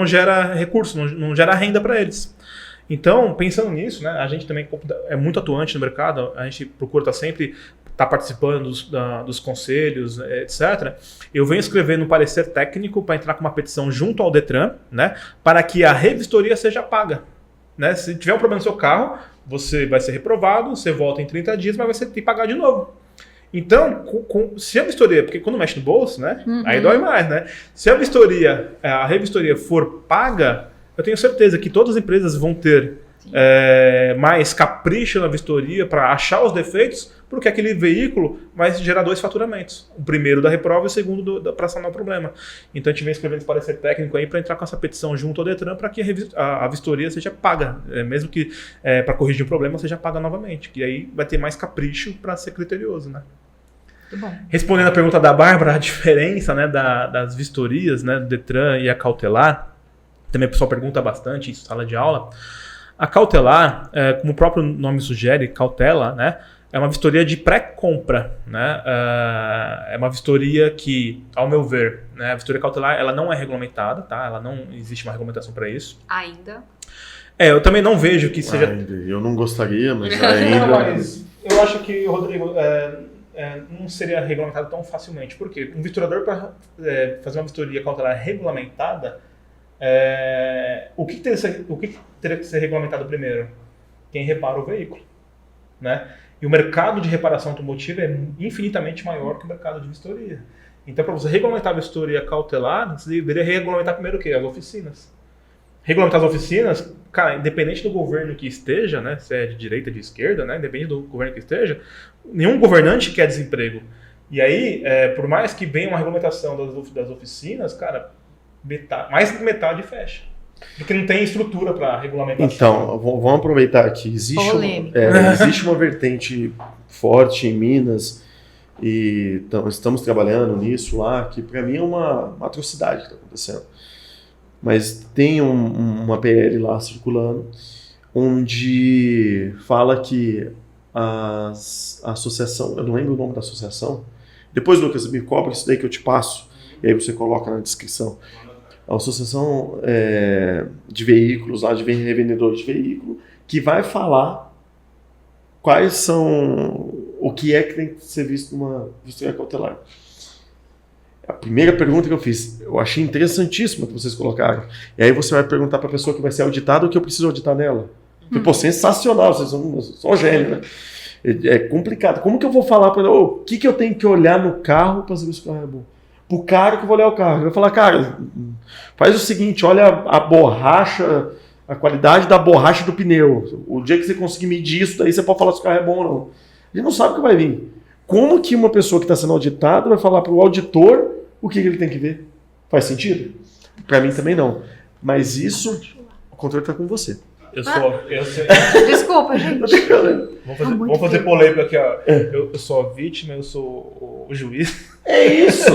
gera recurso, não gera renda para eles. Então, pensando nisso, né, a gente também é muito atuante no mercado, a gente procura estar participando dos conselhos, etc. Eu venho escrevendo um parecer técnico para entrar com uma petição junto ao Detran, né, para que a revistoria seja paga. Né? Se tiver um problema no seu carro, você vai ser reprovado, você volta em 30 dias, mas vai ter que pagar de novo. Então, se a vistoria, porque quando mexe no bolso, né, aí dói mais, né? Se a revistoria for paga, eu tenho certeza que todas as empresas vão ter mais capricho na vistoria para achar os defeitos, porque aquele veículo vai gerar 2 faturamentos. O primeiro da reprova e o segundo para sanar o problema. Então a gente vem escrevendo esse parecer técnico aí para entrar com essa petição junto ao Detran para que a vistoria seja paga. Mesmo que para corrigir o problema seja paga novamente. Que aí vai ter mais capricho para ser criterioso, né? Muito bom. Respondendo a pergunta da Bárbara, a diferença, né, das vistorias, né, do Detran e a cautelar, também o pessoal pergunta bastante em sala de aula. A cautelar, como o próprio nome sugere, cautela, né, é uma vistoria de pré-compra, né? É uma vistoria que, ao meu ver, né, a vistoria cautelar ela não é regulamentada, tá? Ela não existe uma regulamentação para isso. Ainda? Eu também não vejo que seja... Eu não gostaria, mas ainda... Mas eu acho que, Rodrigo, não seria regulamentado tão facilmente. Por quê? Um vistorador, para fazer uma vistoria cautelar regulamentada, o que teria que ser regulamentado primeiro? Quem repara o veículo, né? E o mercado de reparação automotiva é infinitamente maior que o mercado de vistoria. Então, para você regulamentar a vistoria cautelar, você deveria regulamentar primeiro o quê? As oficinas. Regulamentar as oficinas, cara, independente do governo que esteja, né, se é de direita, de esquerda, né, independente do governo que esteja, nenhum governante quer desemprego. E aí, por mais que venha uma regulamentação das oficinas, cara, mais de metade fecha. Porque não tem estrutura para regulamentação. Então, vamos aproveitar que existe uma vertente forte em Minas e estamos trabalhando nisso lá, que para mim é uma atrocidade que está acontecendo. Mas tem uma PL lá circulando, onde fala que a associação, eu não lembro o nome da associação, depois, Lucas, me cobra isso daí que eu te passo, e aí você coloca na descrição. A associação de veículos, lá de revendedores de veículo, que vai falar quais são, o que é que tem que ser visto numa vistoria cautelar. A primeira pergunta que eu fiz, eu achei interessantíssima que vocês colocaram. E aí você vai perguntar para a pessoa que vai ser auditada o que eu preciso auditar nela. Pô, sensacional, vocês são gênio, né? É complicado. Como que eu vou falar para ela, o que eu tenho que olhar no carro para saber se o carro é bom? Pro cara que eu vou olhar o carro, ele vai falar, cara, faz o seguinte, olha a borracha, a qualidade da borracha do pneu. O dia que você conseguir medir isso, daí você pode falar se o carro é bom ou não. Ele não sabe o que vai vir. Como que uma pessoa que está sendo auditada vai falar para o auditor o que ele tem que ver? Faz sentido? Para mim também não. Mas isso, o controle está com você. Desculpa, gente. Vamos fazer polêmica aqui, ó. Eu sou a vítima, eu sou o juiz. É isso.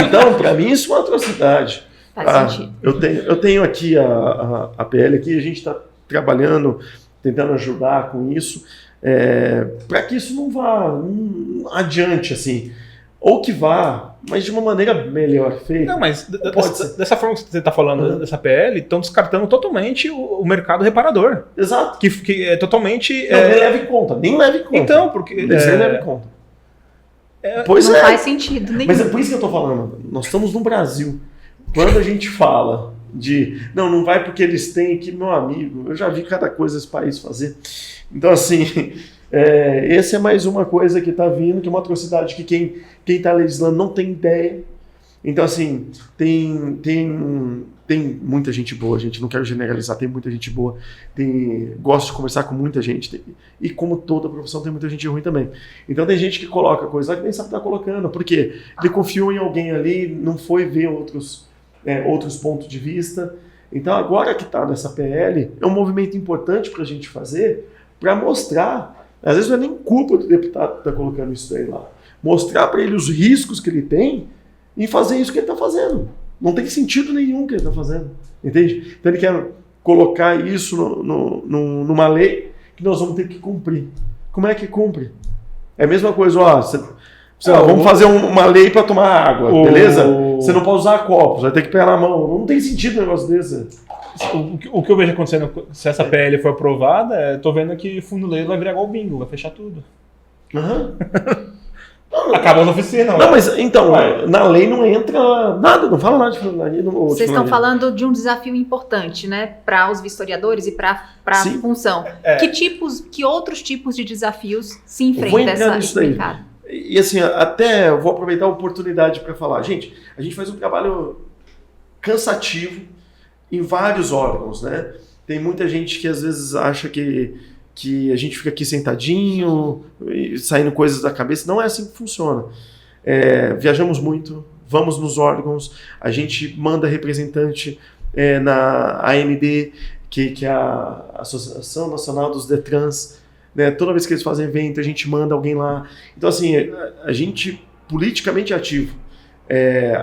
Então, para mim, isso é uma atrocidade. Faz sentido. Eu tenho aqui a PL aqui, a gente está trabalhando, tentando ajudar com isso, para que isso não vá adiante, assim. Ou que vá, mas de uma maneira melhor feita. Não, mas dessa forma que você está falando, dessa PL, estão descartando totalmente o mercado reparador. Exato. Que é totalmente... Nem leva em conta. Então, porque... Nem leva em conta. Pois não faz sentido nenhum. Mas é por isso que eu estou falando. Nós estamos no Brasil. Quando a gente fala de... Não vai porque eles têm aqui, meu amigo. Eu já vi cada coisa esse país fazer. Então, assim... essa é mais uma coisa que está vindo, que é uma atrocidade que quem está legislando não tem ideia. Então, assim, tem muita gente boa, gente. Não quero generalizar, tem muita gente boa. Gosto de conversar com muita gente. E como toda profissão, tem muita gente ruim também. Então, tem gente que coloca coisa lá que nem sabe o que está colocando. Por quê? Ele confiou em alguém ali, não foi ver outros pontos de vista. Então, agora que está nessa PL, é um movimento importante para a gente fazer, para mostrar... Às vezes não é nem culpa do deputado que está colocando isso aí lá. Mostrar para ele os riscos que ele tem em fazer isso que ele está fazendo. Não tem sentido nenhum que ele está fazendo. Entende? Então ele quer colocar isso numa lei que nós vamos ter que cumprir. Como é que cumpre? É a mesma coisa, vamos fazer uma lei para tomar água, beleza? Você não pode usar copos, vai ter que pegar na mão. Não tem sentido um negócio desse. O que eu vejo acontecendo, se essa PL for aprovada, tô vendo que fundoleiro vai virar igual bingo, vai fechar tudo. Acaba as oficinas. Não, mas então, na lei não entra nada, não fala nada de fundonaria. Vocês estão falando de um desafio importante, né, para os vistoriadores e para a função. Que outros tipos de desafios se enfrenta esse mercado? E assim, até eu vou aproveitar a oportunidade para falar. Gente, a gente faz um trabalho cansativo em vários órgãos, né? Tem muita gente que às vezes acha que a gente fica aqui sentadinho, saindo coisas da cabeça. Não é assim que funciona. Viajamos muito, vamos nos órgãos, a gente manda representante na AND, que é a Associação Nacional dos Detrans, né? Toda vez que eles fazem evento, a gente manda alguém lá. Então, assim, a gente politicamente ativo.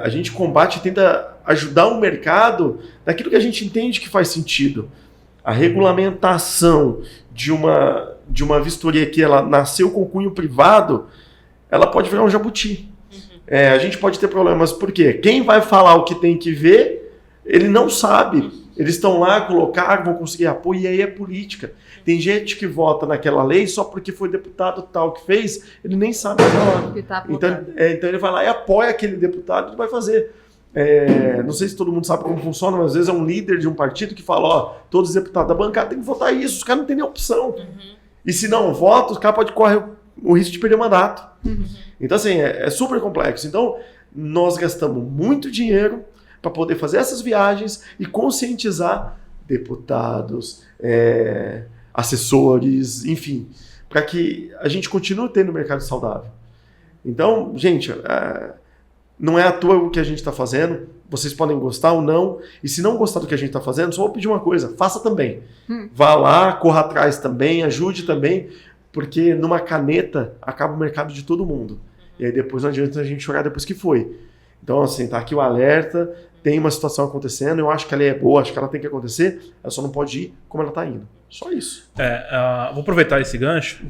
A gente combate e tenta ajudar o mercado naquilo que a gente entende que faz sentido. A regulamentação de uma vistoria que ela nasceu com cunho privado, ela pode virar um jabuti. A gente pode ter problemas, porque quem vai falar o que tem que ver, ele não sabe. Eles estão lá, colocaram, vão conseguir apoio, e aí é política. Tem gente que vota naquela lei só porque foi deputado tal que fez, ele nem sabe melhor. Então ele vai lá e apoia aquele deputado e vai fazer. Não sei se todo mundo sabe como funciona, mas às vezes é um líder de um partido que fala, ó, todos os deputados da bancada têm que votar isso, os caras não têm nem opção. E se não vota, os caras podem correr o risco de perder mandato. Então, assim, é super complexo. Então, nós gastamos muito dinheiro para poder fazer essas viagens e conscientizar deputados, assessores, enfim, para que a gente continue tendo um mercado saudável. Então, gente, não é à toa o que a gente está fazendo, vocês podem gostar ou não, e se não gostar do que a gente está fazendo, só vou pedir uma coisa, faça também. Vá lá, corra atrás também, ajude também, porque numa caneta acaba o mercado de todo mundo. E aí depois não adianta a gente chorar depois que foi. Então, assim, tá aqui o alerta, tem uma situação acontecendo, eu acho que ela é boa, acho que ela tem que acontecer, ela só não pode ir como ela está indo. Só isso. Vou aproveitar esse gancho.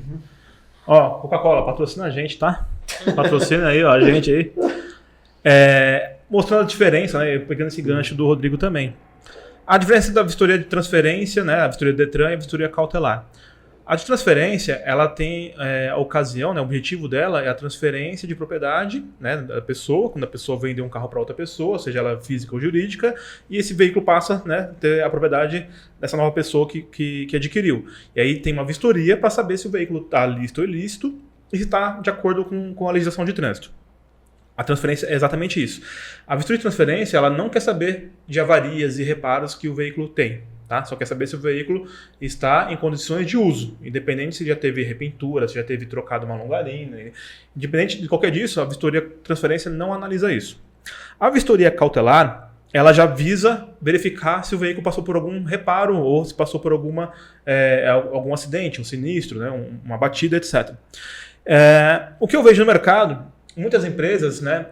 Ó, Coca-Cola, patrocina a gente, tá? Patrocina aí, ó, a gente aí. Mostrando a diferença, né? Pegando esse gancho do Rodrigo também. A diferença da vistoria de transferência, né? A vistoria do Detran e a vistoria cautelar. A de transferência, ela tem a ocasião, né? O objetivo dela é a transferência de propriedade, né, da pessoa, quando a pessoa vende um carro para outra pessoa, seja ela física ou jurídica, e esse veículo passa, né, a ter a propriedade dessa nova pessoa que adquiriu. E aí tem uma vistoria para saber se o veículo está lícito ou ilícito e se está de acordo com a legislação de trânsito. A transferência é exatamente isso. A vistoria de transferência, ela não quer saber de avarias e reparos que o veículo tem. Tá? Só quer saber se o veículo está em condições de uso, independente se já teve repintura, se já teve trocado uma longarina. Independente de qualquer disso, a vistoria de transferência não analisa isso. A vistoria cautelar, ela já visa verificar se o veículo passou por algum reparo ou se passou por algum acidente, um sinistro, né, uma batida, etc. O que eu vejo no mercado, muitas empresas, né,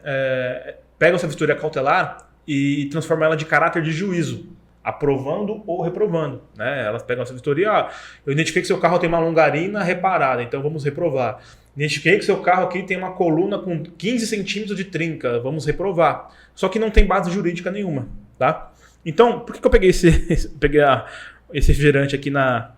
pegam essa vistoria cautelar e transformam ela de caráter de juízo, aprovando ou reprovando, né? Elas pegam essa vistoria, eu identifiquei que seu carro tem uma longarina reparada, então vamos reprovar. Identifiquei que seu carro aqui tem uma coluna com 15 centímetros de trinca, vamos reprovar. Só que não tem base jurídica nenhuma, tá? Então, por que eu peguei esse refrigerante aqui na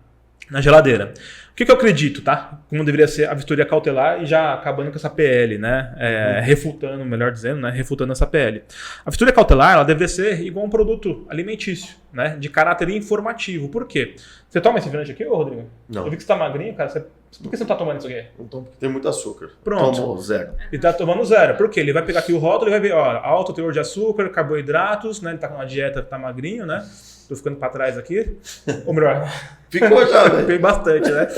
geladeira? O que eu acredito, tá? Como deveria ser a vistoria cautelar e já acabando com essa PL, né? Refutando, melhor dizendo, né? Refutando essa PL. A vistoria cautelar, ela deveria ser igual a um produto alimentício, né? De caráter informativo. Por quê? Você toma esse refrigerante aqui, ô Rodrigo? Não. Eu vi que você tá magrinho, cara. Por que você não tá tomando isso aqui? Não tomo porque tem muito açúcar. Pronto. Tomo zero. Ele tá tomando zero. Por quê? Ele vai pegar aqui o rótulo e vai ver, ó, alto teor de açúcar, carboidratos, né? Ele tá com uma dieta, tá magrinho, né? Tô ficando pra trás aqui. Ou melhor... Ficou já, velho. Fiquei bastante, né?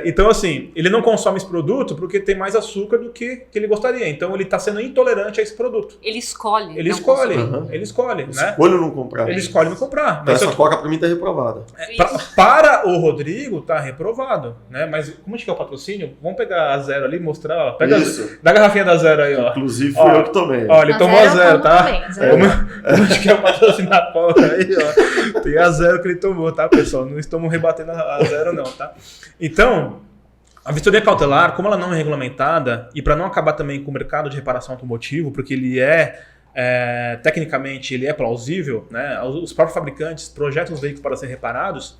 Então, assim, ele não consome esse produto porque tem mais açúcar do que ele gostaria. Então, ele está sendo intolerante a esse produto. Ele escolhe. Ele escolhe, né? Escolhe não comprar. Ele escolhe não comprar. Mas essa coca pra mim tá reprovada. Para o Rodrigo, tá reprovado, né? Mas como a gente quer o patrocínio, vamos pegar a zero ali e mostrar, ó. Pega da garrafinha da zero aí, ó. Inclusive fui eu que tomei. Ó, ele tomou a zero, tá? Também, Como a gente quer o patrocínio da coca aí, ó. Tem a zero que ele tomou, tá, pessoal? Não estamos rebatendo a zero não, tá? Então, a vistoria cautelar, como ela não é regulamentada, e para não acabar também com o mercado de reparação automotivo, porque ele tecnicamente, ele é plausível, né? Os próprios fabricantes projetam os veículos para serem reparados,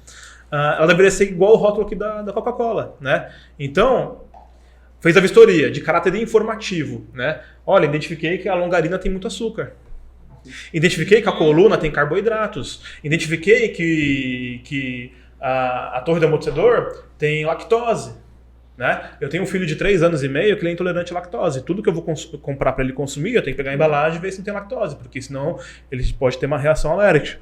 ela deveria ser igual o rótulo aqui da Coca-Cola, né? Então, fez a vistoria de caráter informativo, né? Olha, identifiquei que a longarina tem muito açúcar. Identifiquei que a coluna tem carboidratos. Identifiquei que a torre do amortecedor tem lactose, né? Eu tenho um filho de 3 anos e meio que ele é intolerante à lactose. Tudo que eu vou comprar para ele consumir, eu tenho que pegar a embalagem e ver se não tem lactose, porque senão ele pode ter uma reação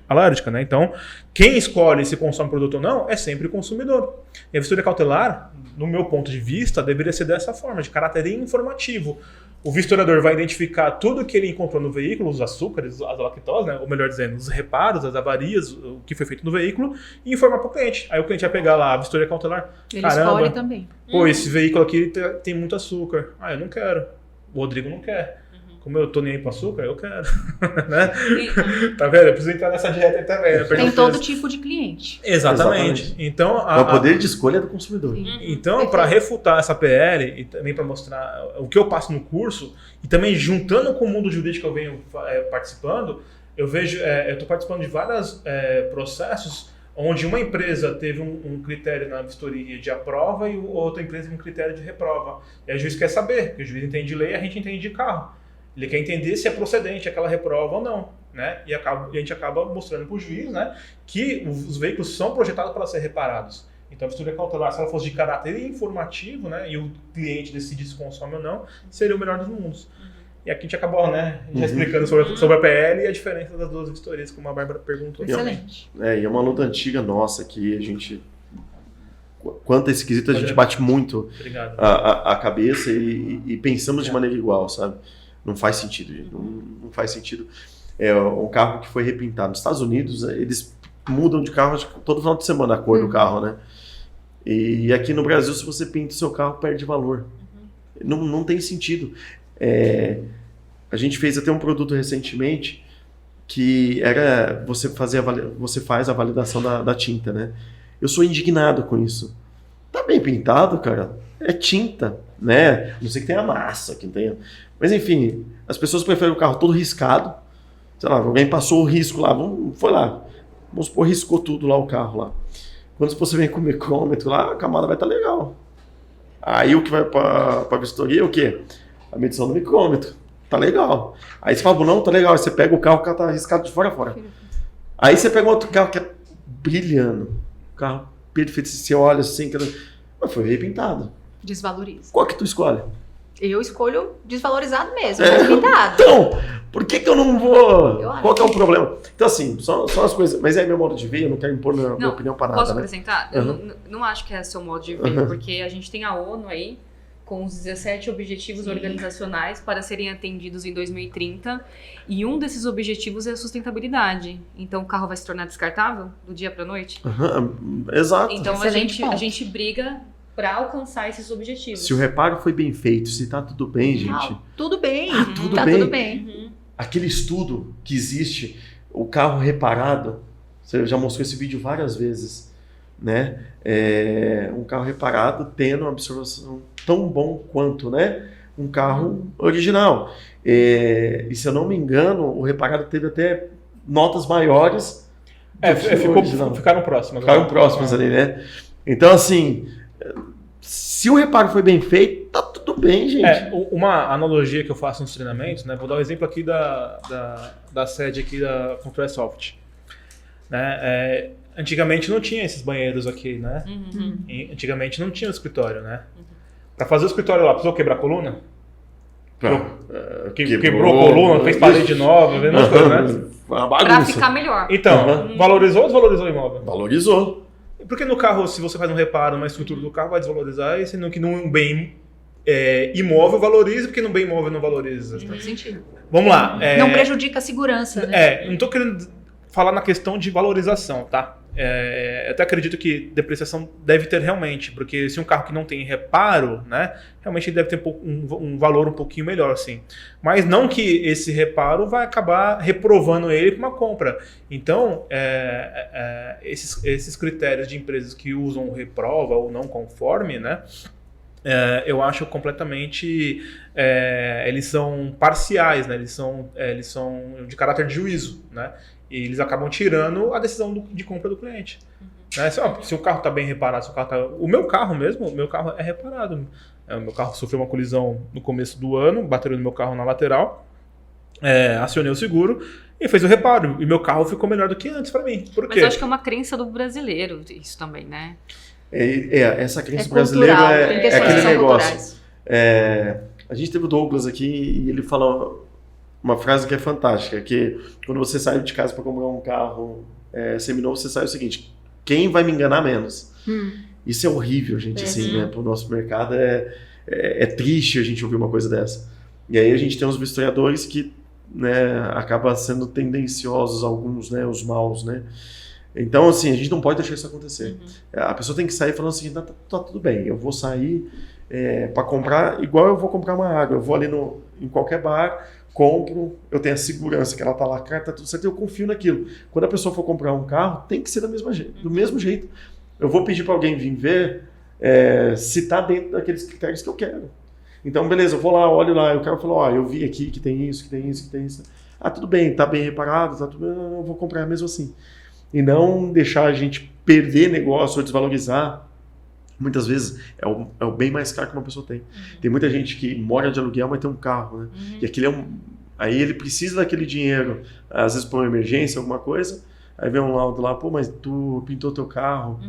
alérgica, né? Então, quem escolhe se consome produto ou não é sempre o consumidor. E a vistoria cautelar, no meu ponto de vista, deveria ser dessa forma, de caráter informativo. O vistoriador vai identificar tudo que ele encontrou no veículo, os açúcares, as lactose, né? Ou melhor dizendo, os reparos, as avarias, o que foi feito no veículo, e informar para o cliente. Aí o cliente vai pegar lá a vistoria cautelar. Ele escolhe também. Pô, esse veículo aqui tem muito açúcar. Ah, eu não quero. O Rodrigo não quer. Como eu tô nem aí pro açúcar, eu quero. Né? Tá vendo? Eu preciso entrar nessa dieta aí também. Né? Tem todo tipo de cliente. Exatamente. Então, o poder de escolha é do consumidor. Então, para refutar essa PL e também para mostrar o que eu passo no curso, e também juntando com o mundo jurídico que eu venho participando, Eu vejo, eu estou participando de vários processos onde uma empresa teve um critério na vistoria de aprova e outra empresa um critério de reprova. E aí o juiz quer saber, porque o juiz entende de lei e a gente entende de carro. Ele quer entender se é procedente aquela reprova ou não, né? E a gente acaba mostrando para o juiz, né, que os veículos são projetados para ser reparados. Então a vistoria cautelar, se ela fosse de caráter informativo, né, e o cliente decide se consome ou não, seria o melhor dos mundos. E aqui a gente acabou, né, já explicando sobre a PL e a diferença das duas vistorias, como a Bárbara perguntou. Excelente. E é uma luta antiga nossa que a gente... Quanto a esse quesito, a gente bate muito a cabeça e pensamos de maneira igual, sabe? Não faz sentido, gente. Não faz sentido. Um carro que foi repintado. Nos Estados Unidos, eles mudam de carro todo final de semana a cor do carro, né? E aqui no Brasil, se você pinta o seu carro, perde valor. Não tem sentido. A gente fez até um produto recentemente que era você faz a validação da tinta, né? Eu sou indignado com isso. Tá bem pintado, cara. É tinta, né? Não sei que tenha massa, que tenha... Mas enfim, as pessoas preferem o carro todo riscado. Sei lá, alguém passou o risco lá, foi lá. Vamos supor, riscou tudo lá o carro lá. Quando você vem com o micrômetro lá, a camada vai estar legal. Aí o que vai para a vistoria é o quê? A medição do micrômetro. Tá legal. Aí você fala, não, tá legal. Aí você pega o carro tá riscado de fora a fora. Aí você pega um outro carro que é brilhando. O carro perfeito, você olha assim, mas foi repintado. Desvaloriza. Qual que tu escolhe? Eu escolho desvalorizado mesmo, mas pintado. Então, por que eu não vou? Eu acho Qual que é o problema? Então, assim, só as coisas. Mas é meu modo de ver, eu não quero impor minha opinião para nada. Posso né? acrescentar? Uhum. Eu não acho que é seu modo de ver, porque a gente tem a ONU aí, com os 17 objetivos organizacionais para serem atendidos em 2030, e um desses objetivos é a sustentabilidade. Então, o carro vai se tornar descartável do dia para a noite? Exato. Então, Excelente a ponto. gente briga para alcançar esses objetivos. Se o reparo foi bem feito, se tá tudo bem, gente. Tudo bem. Tudo tá bem. tudo bem. Aquele estudo que existe, o carro reparado, você já mostrou esse vídeo várias vezes, né? Um carro reparado tendo uma absorção tão bom quanto, né? Um carro original. E se eu não me engano, o reparado teve até notas maiores. Ficaram próximas. Ficaram próximas ali, né? Então, assim, se o reparo foi bem feito, tá tudo bem, gente. Uma analogia que eu faço nos treinamentos, né? Vou dar um exemplo aqui da sede aqui da Computersoft. Né? Antigamente não tinha esses banheiros aqui, né? Antigamente não tinha o escritório, né? Para fazer o escritório lá, precisou quebrar a coluna? Quebrou a coluna, fez parede nova, vendo as coisas, né? Uma bagunça. Para ficar melhor. Então, valorizou ou desvalorizou o imóvel? Valorizou. Porque no carro, se você faz um reparo, uma estrutura do carro vai desvalorizar, e sendo que num bem imóvel valoriza, porque num bem imóvel não valoriza. Faz sentido. Vamos lá. Não prejudica a segurança, né? Não estou querendo falar na questão de valorização, tá? Eu até acredito que depreciação deve ter realmente, porque se um carro que não tem reparo, né, realmente ele deve ter um valor um pouquinho melhor, assim. Mas não que esse reparo vai acabar reprovando ele para uma compra. Então, esses critérios de empresas que usam reprova ou não conforme, né, eu acho completamente... eles são parciais, né, eles são de caráter de juízo, né? E eles acabam tirando a decisão de compra do cliente. Né? Se o carro está bem reparado, o meu carro é reparado. O meu carro sofreu uma colisão no começo do ano, bateram no meu carro na lateral, acionei o seguro e fez o reparo. E meu carro ficou melhor do que antes para mim. Por quê? Mas eu acho que é uma crença do brasileiro isso também, né? Essa crença brasileira cultural, é aquele negócio. culturais. A gente teve o Douglas aqui e ele falou uma frase que é fantástica, que quando você sai de casa para comprar um carro seminovo, você sai o seguinte: quem vai me enganar menos? Isso é horrível, gente, assim, né? Para o nosso mercado é triste a gente ouvir uma coisa dessa. E aí a gente tem uns vistoriadores que, né, acabam sendo tendenciosos, alguns, né, os maus, né? Então, assim, a gente não pode deixar isso acontecer. A pessoa tem que sair falando assim, tá tudo bem, eu vou sair para comprar, igual eu vou comprar uma água, eu vou ali em qualquer bar, compro, eu tenho a segurança que ela tá lá, tá tudo certo, eu confio naquilo. Quando a pessoa for comprar um carro, tem que ser do mesmo jeito. Eu vou pedir para alguém vir ver se tá dentro daqueles critérios que eu quero. Então, beleza, eu vou lá, olho lá, eu quero falar, eu vi aqui que tem isso, que tem isso, que tem isso. tudo bem, tá bem reparado, tá tudo bem, eu vou comprar mesmo assim. E não deixar a gente perder negócio ou desvalorizar. Muitas vezes é o bem mais caro que uma pessoa tem. Tem muita gente que mora de aluguel, mas tem um carro, né? E aquele aí ele precisa daquele dinheiro, às vezes por uma emergência, alguma coisa, aí vem um laudo lá, pô, mas tu pintou teu carro,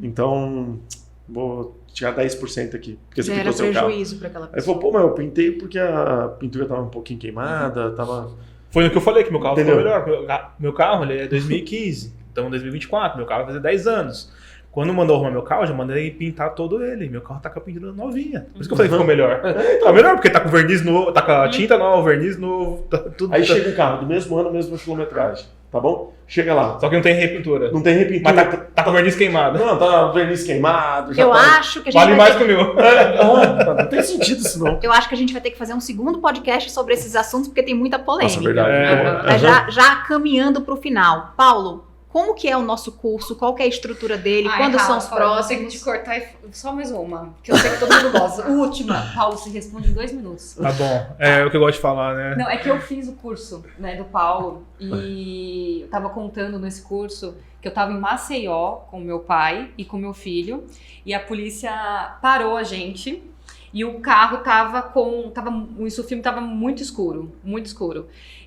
então vou tirar 10% aqui, porque você pintou seu carro. prejuízo para aquela Aí pessoa. falou, pô, mas eu pintei porque a pintura tava um pouquinho queimada, tava... Foi no que eu falei, que meu carro ficou Entendeu? melhor. Meu carro ele é 2015, então 2024, meu carro vai fazer 10 anos. Quando mandou arrumar meu carro, já mandei pintar todo ele. Meu carro tá com a pintura novinha. Por isso que eu falei que ficou melhor. Tá melhor, porque tá com verniz novo, tá com a tinta nova, verniz novo, tá tudo. Aí chega um carro do mesmo ano, mesma quilometragem, tá bom? Chega lá, Só que não tem repintura. não tem repintura. Mas tá com verniz queimado. Não, tá verniz queimado, já Eu tá... acho que a gente Vale vai mais ter que o meu. Não tem sentido isso não. Eu acho que a gente vai ter que fazer um segundo podcast sobre esses assuntos, porque tem muita polêmica. Nossa, verdade. É. Mas já caminhando para o final. Paulo, como que é o nosso curso? Qual que é a estrutura dele? Quando são os Vou ter que próximos? te cortar só mais uma, que eu sei que todo mundo gosta. Última. Paulo, se responde em 2 minutos. Tá bom. É o que eu gosto de falar, né? Não, é que eu fiz o curso, né, do Paulo e eu tava contando nesse curso que eu tava em Maceió com meu pai e com meu filho e a polícia parou a gente e o carro o insufilme tava muito escuro.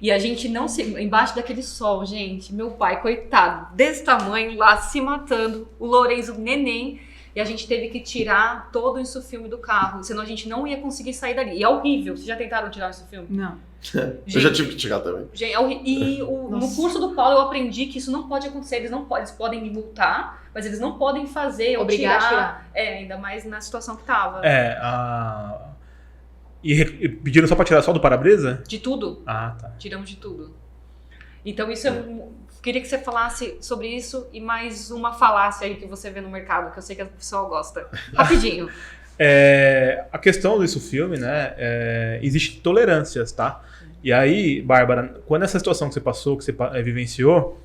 E a gente embaixo daquele sol, gente, meu pai, coitado, desse tamanho lá, se matando, o Lourenço neném, e a gente teve que tirar todo o insufilme do carro, senão a gente não ia conseguir sair dali. E é horrível. Vocês já tentaram tirar o insufilme? Não. Eu já tive que tirar também. Gente, é horrível. E no curso do Paulo eu aprendi que isso não pode acontecer. Eles podem me multar, mas eles não podem fazer ou Obrigar a tirar. tirar. Ainda mais na situação que tava. E pediram só pra tirar só do para-brisa? De tudo. Ah, tá. Tiramos de tudo. Então isso eu queria que você falasse sobre isso e mais uma falácia aí que você vê no mercado, que eu sei que a pessoa gosta. Rapidinho. A questão desse filme, né? Existe tolerâncias, tá? E aí, Bárbara, quando essa situação que você passou, que você vivenciou,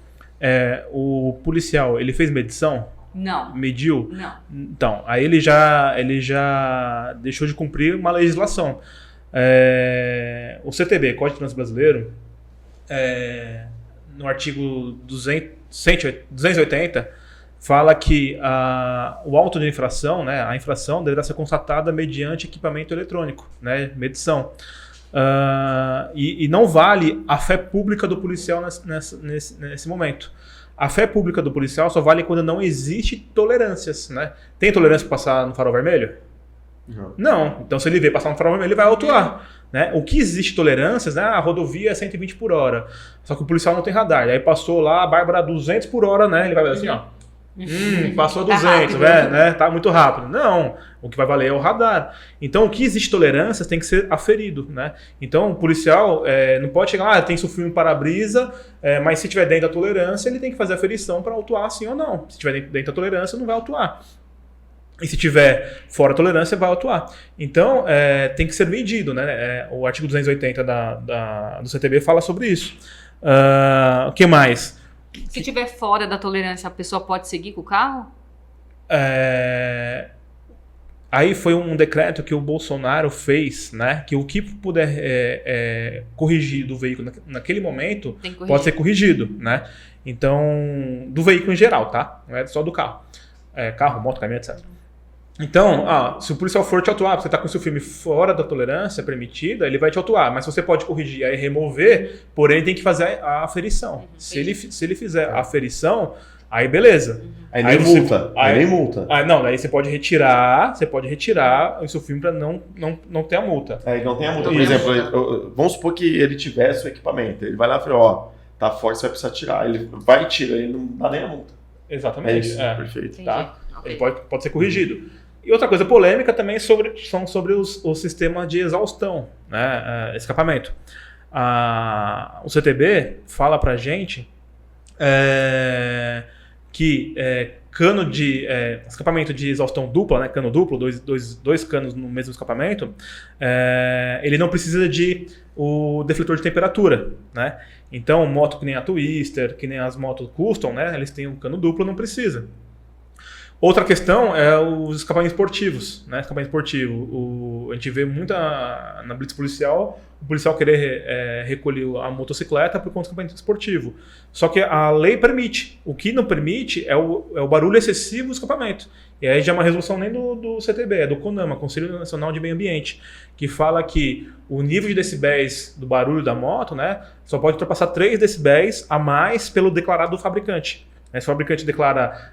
o policial, ele fez medição? Não. Mediu? Não. Então, aí ele já deixou de cumprir uma legislação. O CTB, Código de Trânsito Brasileiro, no artigo 280, fala que o auto de infração, né, a infração deverá ser constatada mediante equipamento eletrônico, né, medição. E não vale a fé pública do policial nesse momento. A fé pública do policial só vale quando não existe tolerâncias, né? Tem tolerância para passar no farol vermelho? Não. Então, se ele vê passar no farol vermelho, ele vai autuar. Né? O que existe tolerâncias, né? A rodovia é 120 por hora. Só que o policial não tem radar. E aí passou lá a Bárbara a 200 por hora, né? Ele vai ver assim, ó. Passou a 200, né? Tá muito rápido. Não, o que vai valer é o radar. Então, o que existe tolerâncias tem que ser aferido, né? Então, o policial não pode chegar, tem insufilme para-brisa, mas se tiver dentro da tolerância, ele tem que fazer a aferição para autuar sim ou não. Se tiver dentro da tolerância, não vai autuar. E se tiver fora a tolerância, vai autuar. Então, tem que ser medido, né? O artigo 280 do CTB fala sobre isso. O que mais? Se tiver fora da tolerância, a pessoa pode seguir com o carro? Aí foi um decreto que o Bolsonaro fez, né? Que o que puder corrigir do veículo naquele momento pode ser corrigido, né? Então, do veículo em geral, tá? Não é só do carro. Carro, moto, caminhão, etc. Então, se o policial for te autuar, você está com o seu filme fora da tolerância permitida, ele vai te autuar. Mas você pode corrigir e remover, porém tem que fazer a aferição. Se ele fizer a aferição, aí beleza. Aí nem multa. Aí nem multa. Não, daí você pode retirar o seu filme para não ter a multa. Aí não tem a multa. Por Não tem a exemplo, vamos supor que ele tivesse o equipamento. Ele vai lá e fala, tá forte, você vai precisar tirar. Ele vai e tira, ele não dá nem a multa. Exatamente. Perfeito. Tá? Okay. Ele pode ser corrigido. E outra coisa polêmica também são sobre o sistema de exaustão, né? Escapamento. O CTB fala pra gente que cano de escapamento de exaustão dupla, né? Cano duplo, dois canos no mesmo escapamento, ele não precisa de o defletor de temperatura, né? Então, moto que nem a Twister, que nem as motos custom, né? Eles têm um cano duplo, não precisa. Outra questão é os escapamentos esportivos, né? Escapamento esportivo. A gente vê muito na blitz policial, o policial querer recolher a motocicleta por conta do escapamento esportivo. Só que a lei permite. O que não permite é o barulho excessivo do escapamento. E aí já é uma resolução nem do CTB, é do CONAMA, Conselho Nacional de Meio Ambiente, que fala que o nível de decibéis do barulho da moto, né, só pode ultrapassar 3 decibéis a mais pelo declarado do fabricante. Se o fabricante declara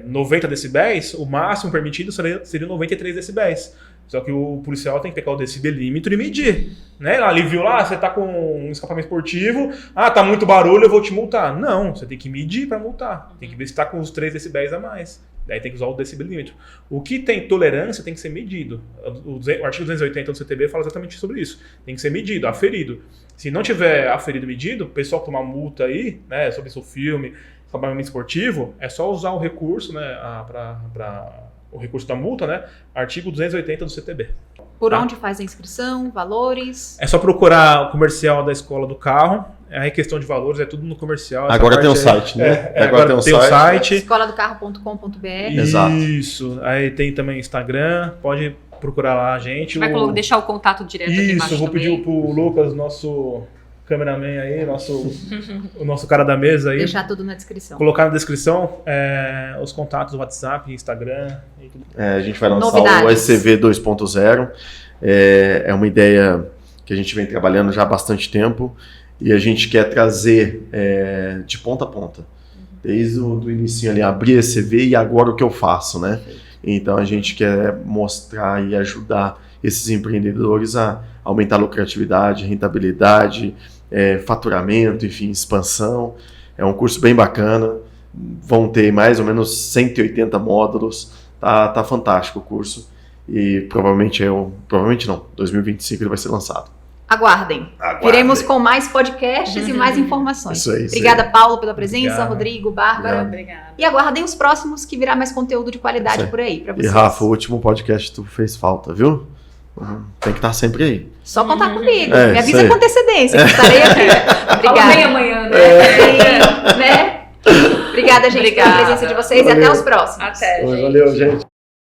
90 decibéis, o máximo permitido seria 93 decibéis. Só que o policial tem que pegar o decibelímetro e medir. Né? Ali viu lá, você tá com um escapamento esportivo, tá muito barulho, eu vou te multar. Não, você tem que medir para multar. Tem que ver se tá com os 3 decibéis a mais. Daí tem que usar o decibelímetro. O que tem tolerância tem que ser medido. O artigo 280 do CTB fala exatamente sobre isso. Tem que ser medido, aferido. Se não tiver aferido e medido, o pessoal tomar multa aí, né, sobre seu filme, escapamento esportivo, é só usar o recurso, né, o recurso da multa, né, artigo 280 do CTB. Por onde faz a inscrição, valores? É só procurar o comercial da escola do carro. A questão de valores é tudo no comercial. Agora tem um site, né? Agora tem um site. escoladocarro.com.br. Exato. Isso. Aí tem também Instagram. Pode procurar lá a gente. Vai deixar o contato direto aqui embaixo. Isso, eu vou pedir pro Lucas, nosso cameraman aí, o nosso cara da mesa aí. Deixar tudo na descrição. Colocar na descrição os contatos do WhatsApp, Instagram e tudo. A gente vai lançar Novidades. o SCV 2.0. É uma ideia que a gente vem trabalhando já há bastante tempo e a gente quer trazer de ponta a ponta. Desde o início ali, abrir SCV e agora o que eu faço, né? Então a gente quer mostrar e ajudar esses empreendedores a aumentar a lucratividade, rentabilidade, faturamento, enfim, expansão. É um curso bem bacana, vão ter mais ou menos 180 módulos, tá fantástico o curso e provavelmente não, 2025 ele vai ser lançado. Aguardem. Viremos com mais podcasts e mais informações. Isso aí. Obrigada, Paulo, pela presença, Obrigado. Rodrigo, Bárbara. Obrigada. E aguardem os próximos, que virá mais conteúdo de qualidade Isso por aí para E vocês. Rafa, o último podcast tu fez falta, viu? Tem que estar sempre aí. Só contar comigo. É, Me avisa isso aí. com antecedência, que estarei aqui. Fala Obrigada. bem amanhã, né? Sim, né? Obrigada, gente, pela Obrigada. presença de vocês e Valeu. até os próximos. Até, gente. Valeu, gente.